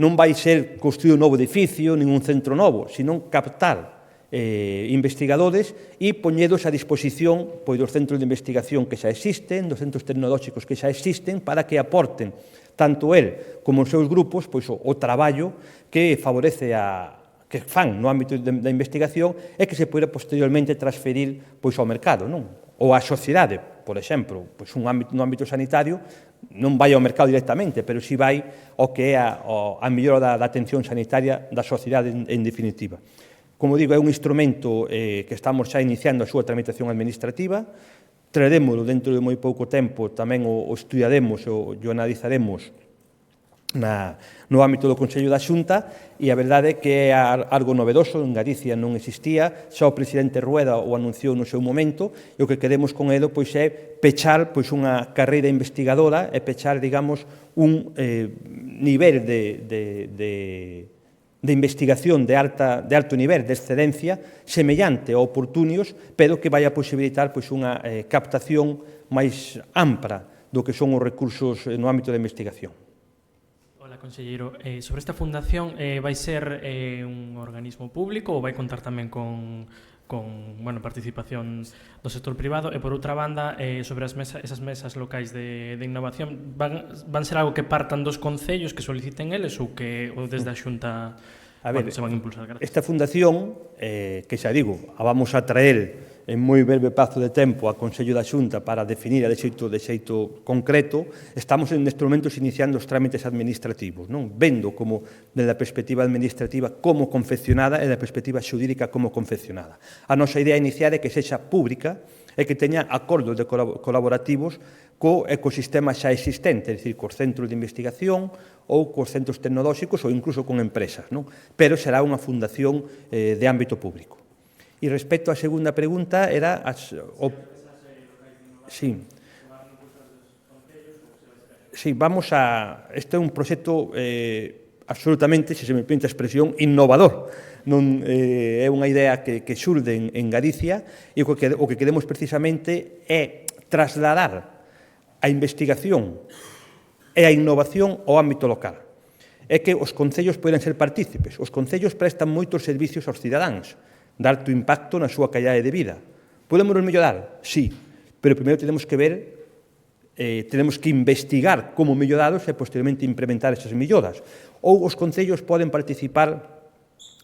Non vai ser construir un novo edificio, nin un centro novo, sino captar investigadores e poñedos a disposición dos centros de investigación que xa existen, dos centros tecnolóxicos que xa existen, para que aporten tanto el como os seus grupos o traballo que favorece que fan no ámbito da investigación e que se poida posteriormente transferir ao mercado, non? Ou á sociedade, por exemplo, no ámbito sanitario non vai ao mercado directamente, pero si vai ao que é a mellora da atención sanitaria da sociedade en definitiva. Como digo, é un instrumento que estamos xa iniciando a súa tramitación administrativa, traeremoslo dentro de moi pouco tempo, tamén o estudiaremos ou o analizaremos no ámbito do Consello da Xunta, e a verdade é que é algo novedoso, en Galicia non existía, xa o presidente Rueda o anunciou no seu momento, e o que queremos con ele é pechar unha carreira investigadora e pechar, digamos, un nivel de investigación de alto nivel, de excelencia, semellante a Oportunios, pero que vai a posibilitar unha captación máis ampla do que son os recursos no ámbito da investigación. Conselleiro, sobre esta fundación vai ser un organismo público ou vai contar tamén con participación do sector privado? E por outra banda, sobre esas mesas locais de innovación, van ser algo que partan dos concellos que soliciten eles ou desde a Xunta se van a impulsar? Esta fundación, que xa digo, a vamos a traer en moi breve prazo de tempo a Consello da Xunta para definir de xeito concreto, estamos nestes momentos iniciando os trámites administrativos, vendo como, desde a perspectiva administrativa, como confeccionada e da perspectiva xurídica como confeccionada. A nosa idea inicial é que sexa pública e que teña acordos colaborativos co ecosistema xa existente, é dicir, cos centros de investigación ou cos centros tecnolóxicos ou incluso con empresas, pero será unha fundación de ámbito público. E respecto á segunda pregunta, era... Sí, vamos a... Este é un proxecto absolutamente, se me permite a expresión, innovador. É unha idea que xurde en Galicia e o que queremos precisamente é trasladar a investigación e a innovación ao ámbito local. É que os concellos poden ser partícipes. Os concellos prestan moitos servicios aos cidadáns, de alto impacto na súa calidade de vida. Podemos mellorar? Sí, pero primeiro tenemos que ver, tenemos que investigar como mellorados e posteriormente implementar esas melloras. Ou os concellos poden participar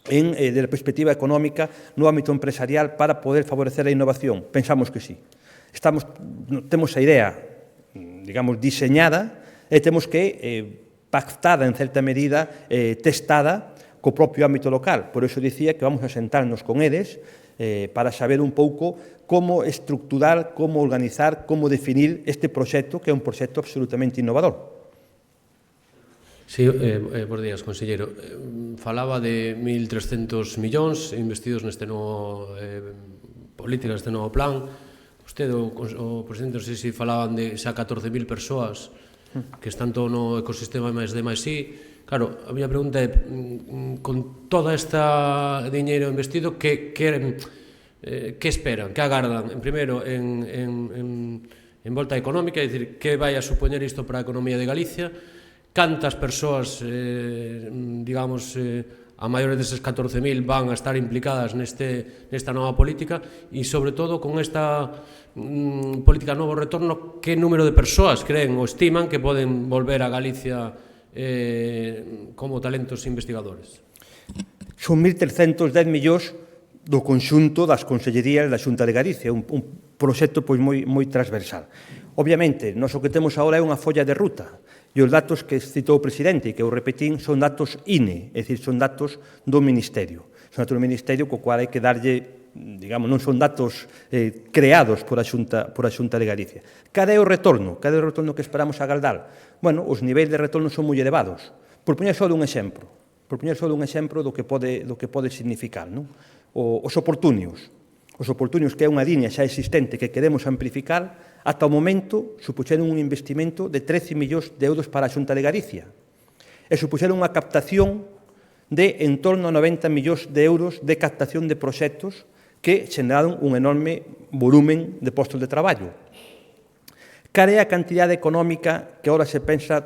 desde a perspectiva económica no ámbito empresarial para poder favorecer a innovación. Pensamos que sí. Temos a idea, digamos, diseñada e temos que pactada en certa medida, testada co propio ámbito local. Por iso dicía que vamos a sentarnos con eles para saber un pouco como estructurar, como organizar, como definir este proxecto, que é un proxecto absolutamente innovador. Sí, bons días, conselleiro. Falaba de 1.300 millóns investidos neste novo política, neste novo plan. Vostede, o presidente, non sei se falaban de xa 14.000 persoas que están todo no ecosistema +D+I. Claro, a miña pregunta é, con toda esta diñeiro investido, que esperan, que agardan? En primeiro, en volta económica, é dicir, que vai a supoñer isto para a economía de Galicia? Cantas persoas, digamos, a maiores deses 14.000 van a estar implicadas nesta nova política? E, sobre todo, con esta política novo retorno, que número de persoas creen ou estiman que poden volver a Galicia como talentos investigadores? Son 1.310 millóns do conxunto das consellerías da Xunta de Galicia, un proxecto moi transversal. Obviamente, nós o que temos agora é unha folla de ruta, e os datos que citou o presidente e que eu repetín son datos INE, é dicir, son datos do Ministerio. Son datos do Ministerio co cual hai que darlle digamos, non son datos creados por a Xunta de Galicia. Cal é o retorno? Cal é o retorno que esperamos a Galdal? Bueno, os niveis de retorno son moi elevados. Por poñer só un exemplo, do que pode significar, non? Os oportunios, que é unha liña xa existente que queremos amplificar, ata o momento supuxeron un investimento de 13 millóns de euros para a Xunta de Galicia e supuxeron unha captación de en torno a 90 millóns de euros de captación de proxectos que xeneraron un enorme volumen de postos de traballo. Cal é a cantidade económica que ahora se pensa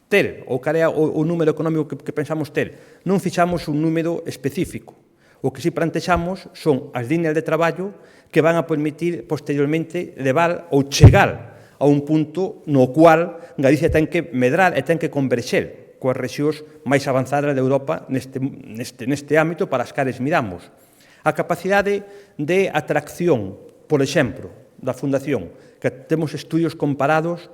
ter, ou cal é o número económico que pensamos ter? Non fixamos un número específico. O que si plantexamos son as líneas de traballo que van a permitir posteriormente levar ou chegar a un punto no cual Galicia ten que medrar e ten que converxer coas rexións máis avanzadas de Europa neste ámbito para as cales miramos. A capacidade de atracción, por exemplo, da Fundación, que temos estudios comparados,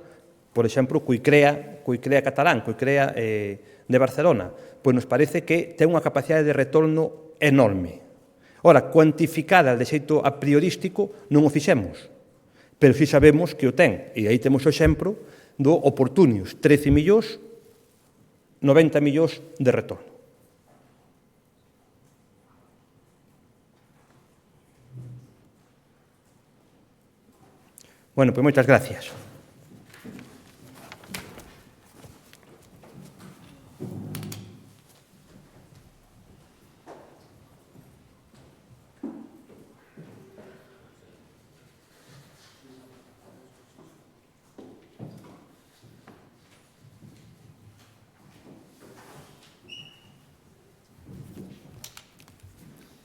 por exemplo, co ICREA catalán, co ICREA de Barcelona, pois nos parece que ten unha capacidade de retorno enorme. Ora, cuantificada de xeito a priorístico non o fixemos, pero si sabemos que o ten, e aí temos o exemplo do Oportunius, 13 millóns, 90 millóns de retorno. Bueno, pois moitas gracias.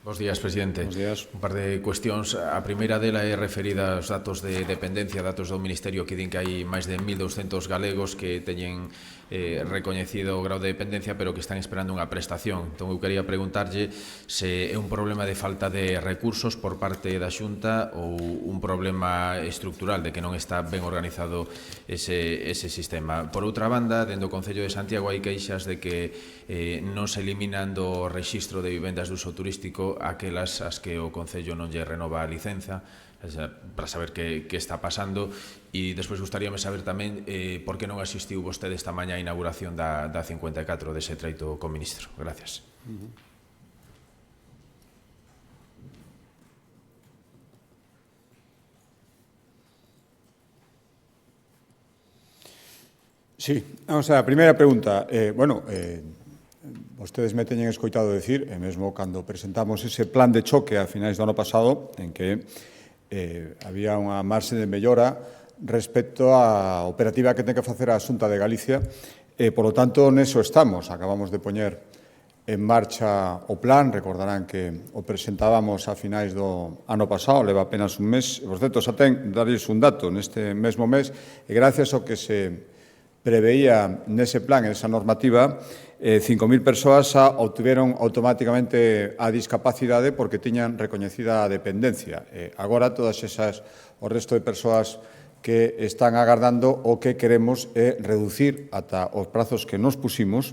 Bos días, presidente. Bos días. Un par de cuestións. A primeira dela é referida aos datos de dependencia, datos do Ministerio que din que hai máis de 1.200 galegos que teñen recoñecido o grau de dependencia, pero que están esperando unha prestación. Entón, eu quería preguntarlle se é un problema de falta de recursos por parte da Xunta ou un problema estructural de que non está ben organizado ese sistema. Por outra banda, dentro do Concello de Santiago hai queixas de que non se eliminan do rexistro de vivendas de uso turístico aquelas as que o Concello non lle renova a licenza, para saber que está pasando. E despois gustaríame saber tamén por que non asistiu vostede esta mañá a inauguración da 54 dese treito co ministro. Gracias. Sí, vamos a primeira pregunta. Vostedes me teñen escoitado decir, e mesmo cando presentamos ese plan de choque a finais do ano pasado, en que había unha marxe de mellora respecto á operativa que ten que facer a Xunta de Galicia, e, por lo tanto, neso estamos. Acabamos de poñer en marcha o plan, recordarán que o presentábamos a finais do ano pasado, leva apenas un mes, e, por certo, xa ten, darles un dato, neste mesmo mes, e gracias ao que se preveía nese plan, nesa normativa, 5.000 persoas obtiveron automáticamente a discapacidade porque tiñan recoñecida a dependencia. Agora, todas esas, o resto de persoas que están agardando, o que queremos é reducir ata os prazos que nos pusimos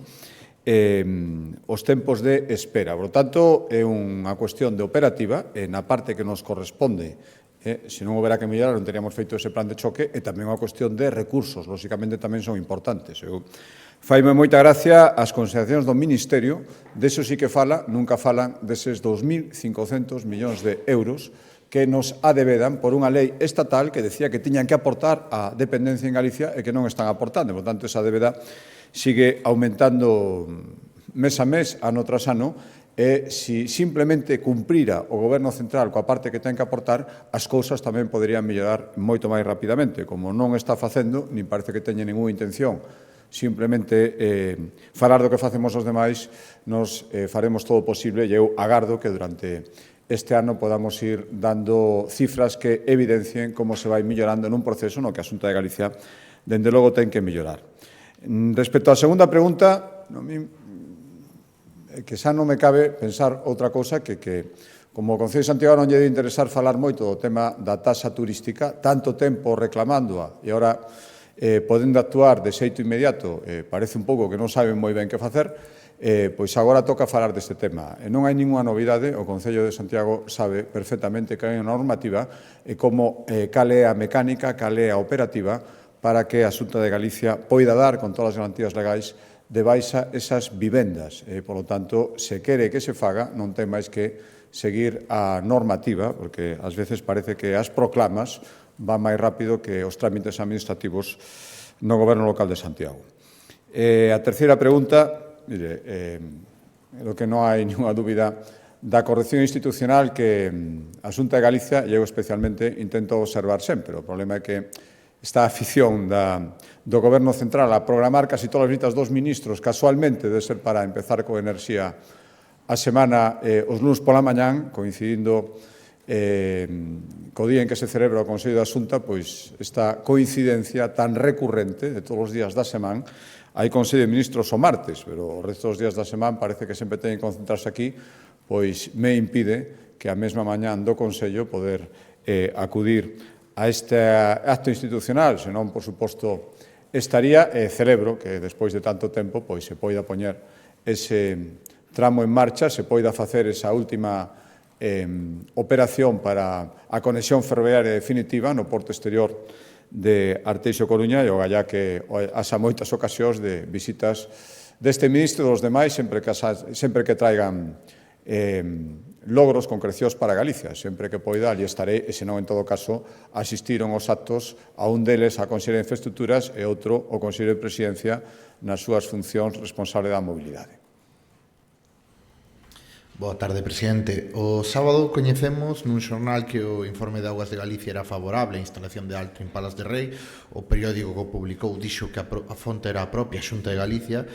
os tempos de espera. Por lo tanto, é unha cuestión de operativa, na parte que nos corresponde. Se non houbera que mellorar, non teríamos feito ese plan de choque, e tamén unha cuestión de recursos, lóxicamente tamén son importantes. Faime moita gracia as consideracións do Ministerio, deso sí que fala, nunca falan deses 2.500 millóns de euros que nos adevedan por unha lei estatal que decía que tiñan que aportar a dependencia en Galicia e que non están aportando. Por tanto, esa débeda sigue aumentando mes a mes, ano tras ano, e se simplemente cumprira o Goberno central coa parte que ten que aportar, as cousas tamén poderían mellorar moito máis rapidamente. Como non está facendo, nin parece que teña ninguna intención, simplemente falar do que facemos os demais, nos faremos todo o posible, e eu agardo que durante este ano podamos ir dando cifras que evidencien como se vai mellorando nun proceso no que a Xunta de Galicia, dende logo, ten que mellorar. Respecto á segunda pregunta, que xa non me cabe pensar outra cousa que como o Concello de Santiago non lle debe interesar falar moito do tema da taxa turística, tanto tempo reclamándoa e agora podendo actuar de xeito inmediato, parece un pouco que non saben moi ben que facer, pois agora toca falar deste tema. E non hai ninguna novidade, o Concello de Santiago sabe perfectamente que hai unha normativa e como cal é a mecánica, cal é a operativa para que a Xunta de Galicia poida dar, con todas as garantías legais, de baixa esas vivendas. Por lo tanto, se quere que se faga, non ten máis que seguir a normativa, porque ás veces parece que as proclamas van máis rápido que os trámites administrativos no Goberno local de Santiago. A terceira pregunta, mire, lo que non hai ninguna dúbida da corrección institucional que a Xunta de Galicia, e eu especialmente, intento observar sempre. O problema é que esta afición do Goberno central a programar casi todas as visitas dos ministros, casualmente, debe ser para empezar coa enerxía a semana os luns pola mañán, coincidindo co día en que se celebra o Consello da Xunta, pois esta coincidencia tan recurrente de todos os días da semana. Hai Consello de Ministros o martes, pero o resto dos días da semana parece que sempre teñen que concentrarse aquí, pois me impide que a mesma mañán do Consello poder acudir a este acto institucional, senón, por suposto, estaría, celebro que despois de tanto tempo pois se poida poñer ese tramo en marcha, se poida facer esa última operación para a conexión ferroviaria definitiva no porto exterior de Arteixo Coruña e o gallá que asa moitas ocasións de visitas deste ministro e dos demais sempre que traigan logros concrecións para Galicia. Sempre que poida, ali estaré, e senón, en todo caso, asistiron os actos a un deles a Conselleira de Infraestructuras e outro o Conselleiro de Presidencia nas súas funcións responsable da mobilidade. Boa tarde, presidente. O sábado coñecemos nun xornal que o informe de Augas de Galicia era favorable á instalación de Altri en Palas de Rei. O periódico que o publicou dixo que a fonte era a propia Xunta de Galicia.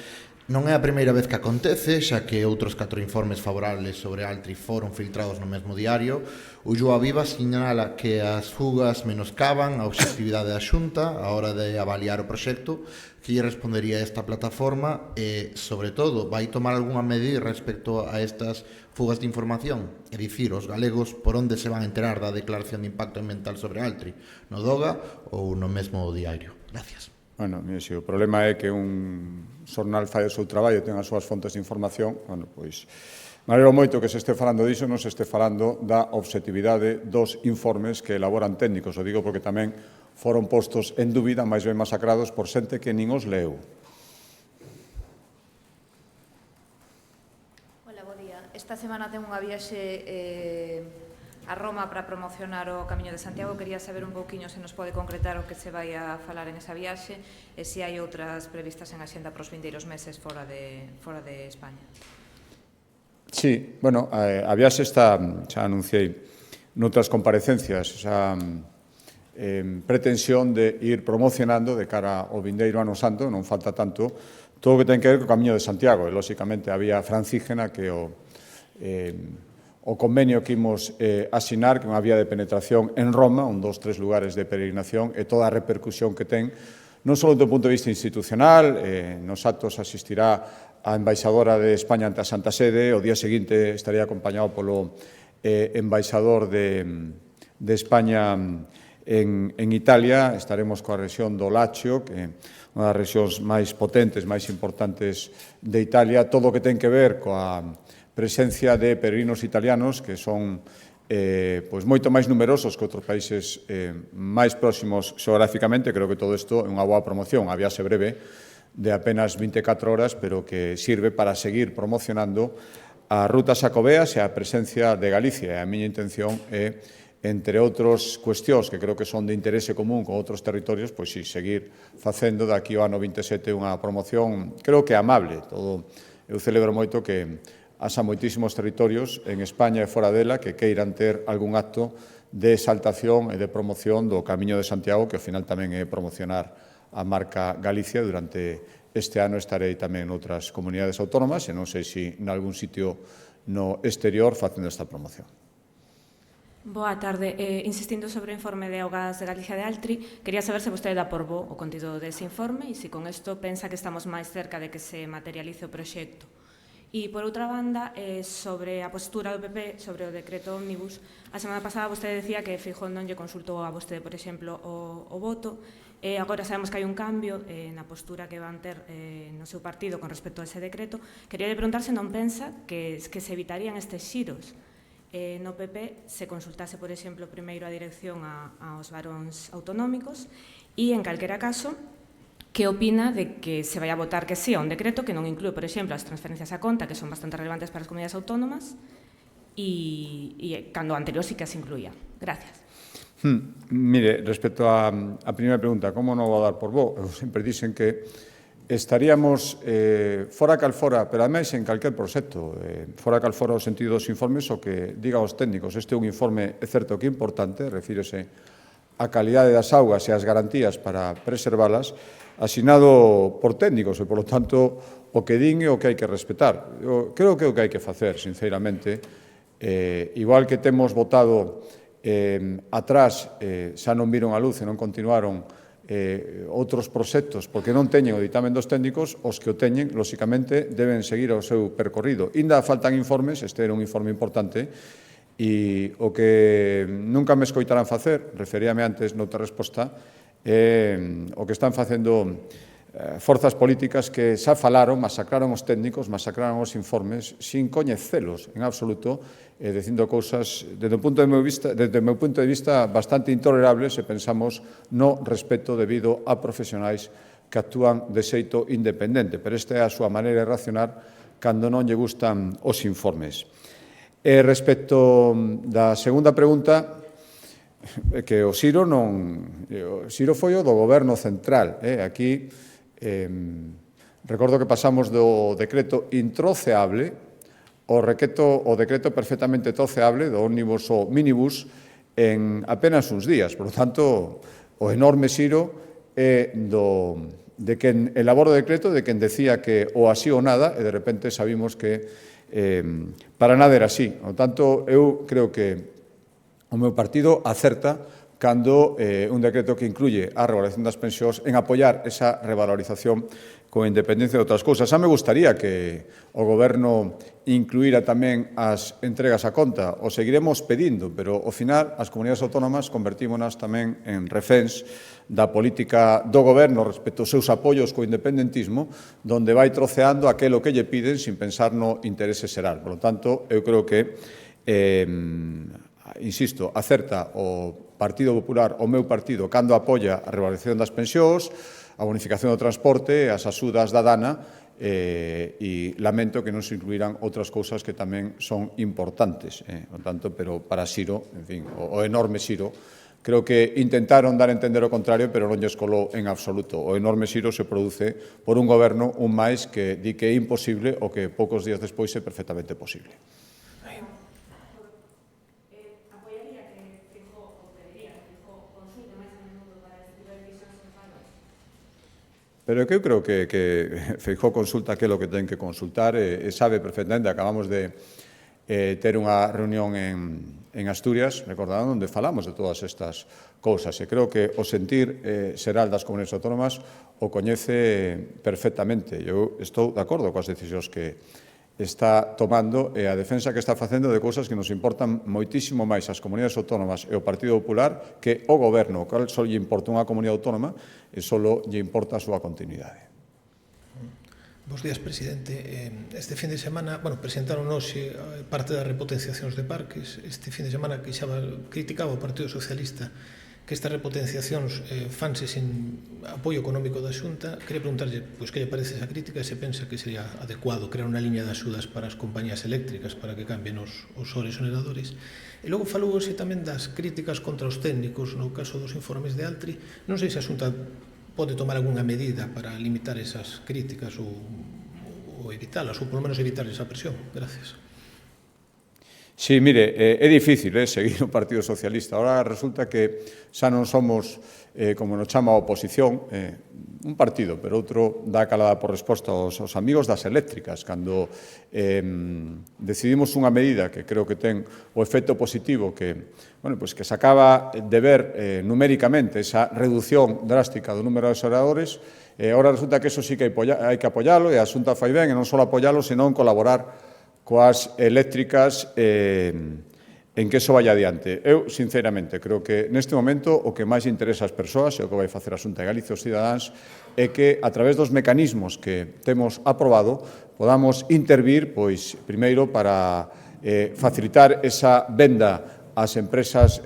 Non é a primeira vez que acontece, xa que outros 4 informes favorables sobre Altri foron filtrados no mesmo diario. Ulloa Viva sinala que as fugas menoscaban a obxectividade da Xunta a hora de avaliar o proxecto. Que lle respondería esta plataforma e, sobre todo, vai tomar algunha medida respecto a estas fugas de información? É dicir, os galegos por onde se van a enterar da declaración de impacto ambiental sobre Altri? No DOGA ou no mesmo diario? Gracias. Bueno, mire, se o problema é que un xornal fai o seu traballo e ten as súas fontes de información, bueno, pois, me alegro moito que se este falando diso, non se este falando da obxectividade dos informes que elaboran técnicos. O digo porque tamén foron postos en dúbida, máis ben masacrados, por xente que nin os leu. Hola, bo día. Esta semana ten unha viaxe a Roma para promocionar o Camiño de Santiago. Quería saber un pouquiño se nos pode concretar o que se vai a falar en esa viaxe e se hai outras previstas en axenda para os vindeiros meses fora de España. Sí, bueno, a viaxe está, xa anunciei noutras comparecencias, esa pretensión de ir promocionando de cara ao vindeiro ano santo, non falta tanto, todo o que ten que ver co Camiño de Santiago. E, lóxicamente, a vía francígena que o convenio que imos asinar, que é unha vía de penetración en Roma, un dos 3 lugares de peregrinación, e toda a repercusión que ten, non só do punto de vista institucional, nos actos asistirá a embaixadora de España ante a Santa Sede, o día seguinte estaría acompañado polo embaixador de España en Italia, estaremos coa rexión do Lacio, que é unha das rexións máis potentes, máis importantes de Italia, todo o que ten que ver coa presencia de peregrinos italianos que son pois moito máis numerosos que outros países máis próximos xeográficamente. Creo que todo isto é unha boa promoción, a viaxe breve de apenas 24 horas, pero que sirve para seguir promocionando a ruta xacobeas e a presencia de Galicia. E a miña intención é, entre outras cuestións que creo que son de interese común con outros territorios, pois sí, seguir facendo daqui ao ano 27 unha promoción, creo que amable. Eu celebro moito que asa moitísimos territorios en España e fora dela que queiran ter algún acto de exaltación e de promoción do Camiño de Santiago, que ao final tamén é promocionar a marca Galicia. Durante este ano estarei tamén en outras comunidades autónomas e non sei se en algún sitio no exterior facendo esta promoción. Boa tarde. Insistindo sobre o informe de Augas de Galicia de Altri, quería saber se vostede dá por bo o contido dese informe e se con isto pensa que estamos máis cerca de que se materialice o proxecto. E, por outra banda, sobre a postura do PP sobre o decreto ómnibus, a semana pasada vostede decía que Feijóo non lle consultou a vostede, por exemplo, o voto, Agora sabemos que hai un cambio na postura que van ter no seu partido con respecto a ese decreto. Quería preguntar se non pensa que se evitarían estes xiros no PP se consultase, por exemplo, primeiro a dirección aos varóns autonómicos e, en calquera caso, que opina de que se vai a votar que sí a un decreto que non inclúe, por exemplo, as transferencias a conta, que son bastante relevantes para as comunidades autónomas, e cando o anterior sí que as incluía. Gracias. Mire, respecto a primeira pregunta, como non vou dar por bo? Eu sempre dicen que estaríamos fora cal fora, pero ademais en calquer proxecto, fora cal fora o sentido dos informes, o que diga os técnicos. Este é un informe, é certo que importante, refírese á calidade das augas e ás garantías para preservalas, asinado por técnicos e, polo tanto, o que din é o que hai que respetar. Eu creo que é o que hai que facer, sinceramente. Igual que temos votado atrás, xa non viron a luz e non continuaron outros proxectos porque non teñen o ditamen dos técnicos, os que o teñen, lóxicamente, deben seguir o seu percorrido. Inda faltan informes, este era un informe importante, e o que nunca me escoitarán facer, referíame antes noutra resposta, o que están facendo forzas políticas que xa falaron, masacraron os técnicos, masacraron os informes, sin coñecelos en absoluto, dicindo cousas, desde o meu punto de vista, bastante intolerables se pensamos no respeto debido a profesionais que actúan de xeito independente, pero esta é a súa maneira de racionar cando non lle gustan os informes. Respecto da segunda pregunta, que o Xiro foi o do goberno central. Aquí recordo que pasamos do decreto introceable ao decreto perfectamente troceable do ómnibus ou minibus en apenas uns días. Por lo tanto, o enorme xiro é de quen elabora o decreto, de quen decía que o así ou nada, e de repente sabimos que para nada era así. Por lo tanto, eu creo que o meu partido acerta cando un decreto que incluye a revalorización das pensións en apoiar esa revalorización con independencia de outras cousas. Xa me gustaría que o Goberno incluíra tamén as entregas a conta. O seguiremos pedindo, pero ao final as comunidades autónomas convertímonas tamén en reféns da política do Goberno respecto aos seus apoios co independentismo, donde vai troceando aquelo que lle piden sin pensar no interese xeral. Por lo tanto, eu creo que insisto, acerta o Partido Popular, o meu partido, cando apoia a revalorización das pensións, a bonificación do transporte, as axudas da DANA, e lamento que non se incluirán outras cousas que tamén son importantes. Por tanto, pero para Xiro, en fin, o enorme Xiro, creo que intentaron dar a entender o contrario, pero non lles colou en absoluto. O enorme xiro se produce por un goberno, un máis, que di que é imposible o que poucos días despois é perfectamente posible. Pero que eu creo que Feijóo consulta aquilo que ten que consultar e sabe perfectamente. Acabamos de ter unha reunión en Asturias, recordando, onde falamos de todas estas cousas. E creo que o sentir xeral das comunidades autónomas o coñece perfectamente. Eu estou de acordo coas decisións que está tomando e a defensa que está facendo de cousas que nos importan moitísimo máis as comunidades autónomas e o Partido Popular que o Goberno, o cal só lle importa unha comunidade autónoma e só lle importa a súa continuidade. Bos días, presidente. Este fin de semana, presentaron hoxe parte das repotenciacións de parques. Este fin de semana que xa criticaba o Partido Socialista que estas repotenciacións fanse sin apoio económico da Xunta. Quería preguntarlle que lle parece esa crítica e se pensa que sería adecuado crear unha liña de axudas para as compañías eléctricas para que cambien os soneradores. E logo falou hoxe tamén das críticas contra os técnicos no caso dos informes de Altri. Non sei se a Xunta pode tomar algunha medida para limitar esas críticas ou evitalas, ou polo menos evitar esa presión. Gracias. Sí, mire, é difícil seguir o Partido Socialista. Ahora resulta que xa non somos, como nos chama a oposición, un partido, pero outro dá calada por resposta aos amigos das eléctricas. Cando decidimos unha medida que creo que ten o efecto positivo que se acaba de ver numéricamente esa reducción drástica do número de xeradores, agora resulta que eso sí que hai que apoialo e a Xunta fai ben, e non só apoialo, senón colaborar coas eléctricas en que eso vaya adiante. Eu, sinceramente, creo que neste momento o que máis interesa ás persoas e o que vai facer a Xunta de Galicia os cidadáns é que, a través dos mecanismos que temos aprobado, podamos intervir, pois, primeiro, para facilitar esa venda ás empresas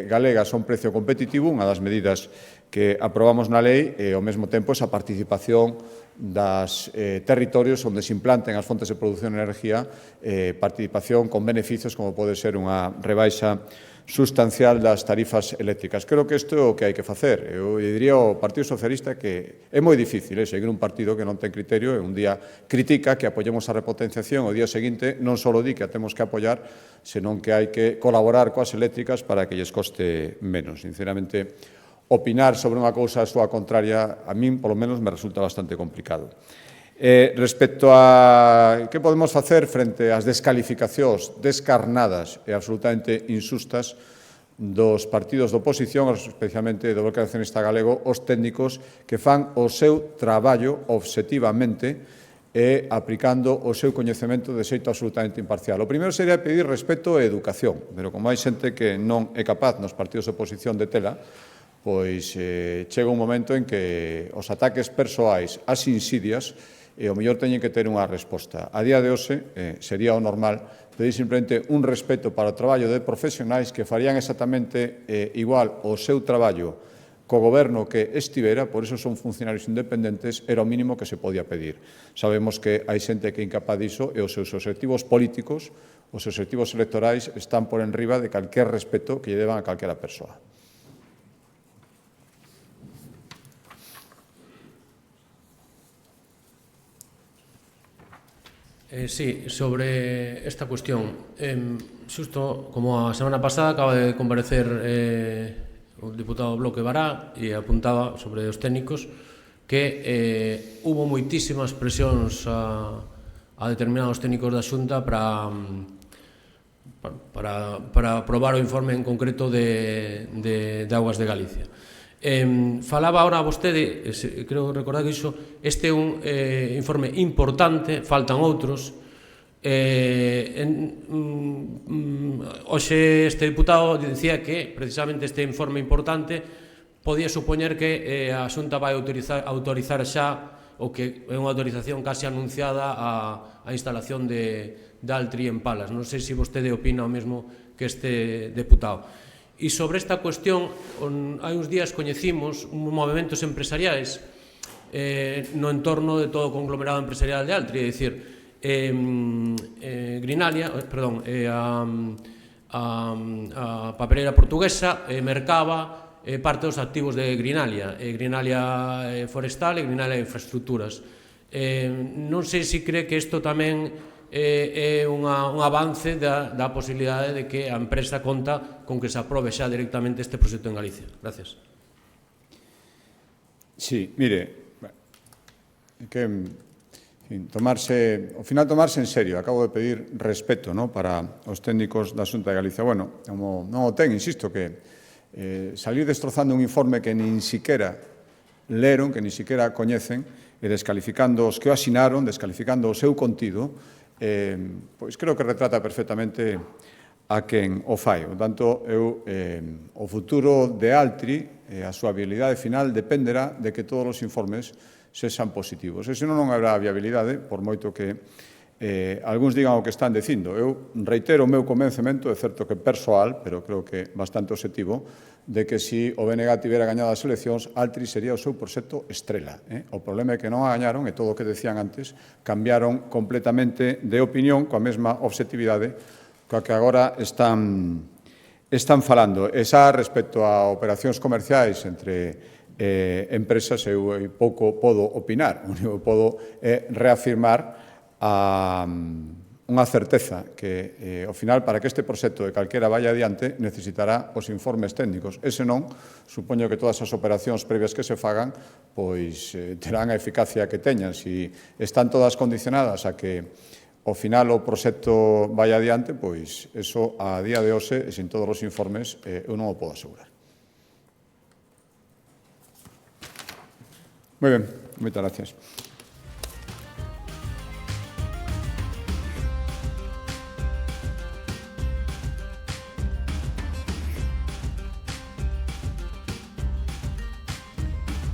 galegas a un precio competitivo, unha das medidas que aprobamos na lei, e, ao mesmo tempo, esa participación das territorios onde se implanten as fontes de produción de energía, participación con beneficios como pode ser unha rebaixa sustancial das tarifas eléctricas. Creo que isto é o que hai que facer. Eu diría ao Partido Socialista que é moi difícil seguir un partido que non ten criterio e un día critica que apoyemos a repotenciación, o día seguinte non só di que a temos que apoiar, senón que hai que colaborar coas eléctricas para que lles coste menos. Sinceramente, opinar sobre unha cousa a súa contraria, a min, polo menos, me resulta bastante complicado. Respecto a que podemos facer frente ás descalificacións descarnadas e absolutamente insustas dos partidos de oposición, especialmente do Bloque Nacionalista Galego, os técnicos que fan o seu traballo obxectivamente e aplicando o seu coñecemento de xeito absolutamente imparcial. O primeiro sería pedir respeto e educación, pero como hai xente que non é capaz nos partidos de oposición de tela, pois chega un momento en que os ataques persoais, as insidias, e o mellor teñen que ter unha resposta. A día de hoxe sería o normal pedir simplemente un respeto para o traballo de profesionais que farían exactamente igual o seu traballo co goberno que estivera, por iso son funcionarios independentes, era o mínimo que se podía pedir. Sabemos que hai xente que é incapaz diso e os seus obxectivos políticos, os obxectivos electorais están por enriba de calquer respeto que lle deban a calquera persoa. Sí, sobre esta cuestión, xusto como a semana pasada acaba de comparecer o diputado Bloque Bará e apuntaba sobre os técnicos que hubo moitísimas presións a determinados técnicos da Xunta para aprobar o informe en concreto de Augas de Galicia. Falaba ahora vostede, creo recordar que iso, este é un informe importante, faltan outros. Hoxe este diputado dicía que precisamente este informe importante podía supoñer que a Xunta vai autorizar xa, o que é unha autorización casi anunciada a instalación de Altri en Palas. Non sei se vostede opina o mesmo que este deputado. E sobre esta cuestión, hai uns días coñecimos movementos empresariais no entorno de todo o conglomerado empresarial de Altri, é dicir, Grinalia, perdón, a papeleira portuguesa mercaba parte dos activos de Grinalia, Grinalia Forestal e Grinalia Infraestructuras. Non sei se cree que isto tamén é un avance da posibilidade de que a empresa conta con que se aprobe xa directamente este proxecto en Galicia. Gracias. Sí, mire, que ao final tomarse en serio. Acabo de pedir respeto para os técnicos da Xunta de Galicia. Bueno, non o ten, insisto, que salir destrozando un informe que nin siquiera leron, que nin siquiera coñecen, e descalificando os que o asinaron, descalificando o seu contido, pois creo que retrata perfectamente a quen o fai. Por tanto, o futuro de Altri, a súa viabilidade final, dependerá de que todos os informes sexan positivos. E senón non habrá viabilidade, por moito que algúns digan o que están dicindo. Eu reitero o meu convencemento, é certo que persoal, pero creo que bastante objetivo, de que se o BNG tivera gañado as eleccións, Altri sería o seu proxecto estrela. O problema é que non a gañaron e todo o que decían antes cambiaron completamente de opinión coa mesma objetividade coa que agora están falando. E xa respecto a operacións comerciais entre empresas, eu pouco podo opinar. O único que podo é reafirmar unha certeza que, ao final, para que este proxecto de calquera vaya adiante, necesitará os informes técnicos. E senón, supoño que todas as operacións previas que se fagan, pois terán a eficacia que teñan. Se están todas condicionadas a que, ao final, o proxecto vaya adiante, pois, eso, a día de hoxe, e sin todos os informes, eu non o podo asegurar. Moi ben, moitas gracias.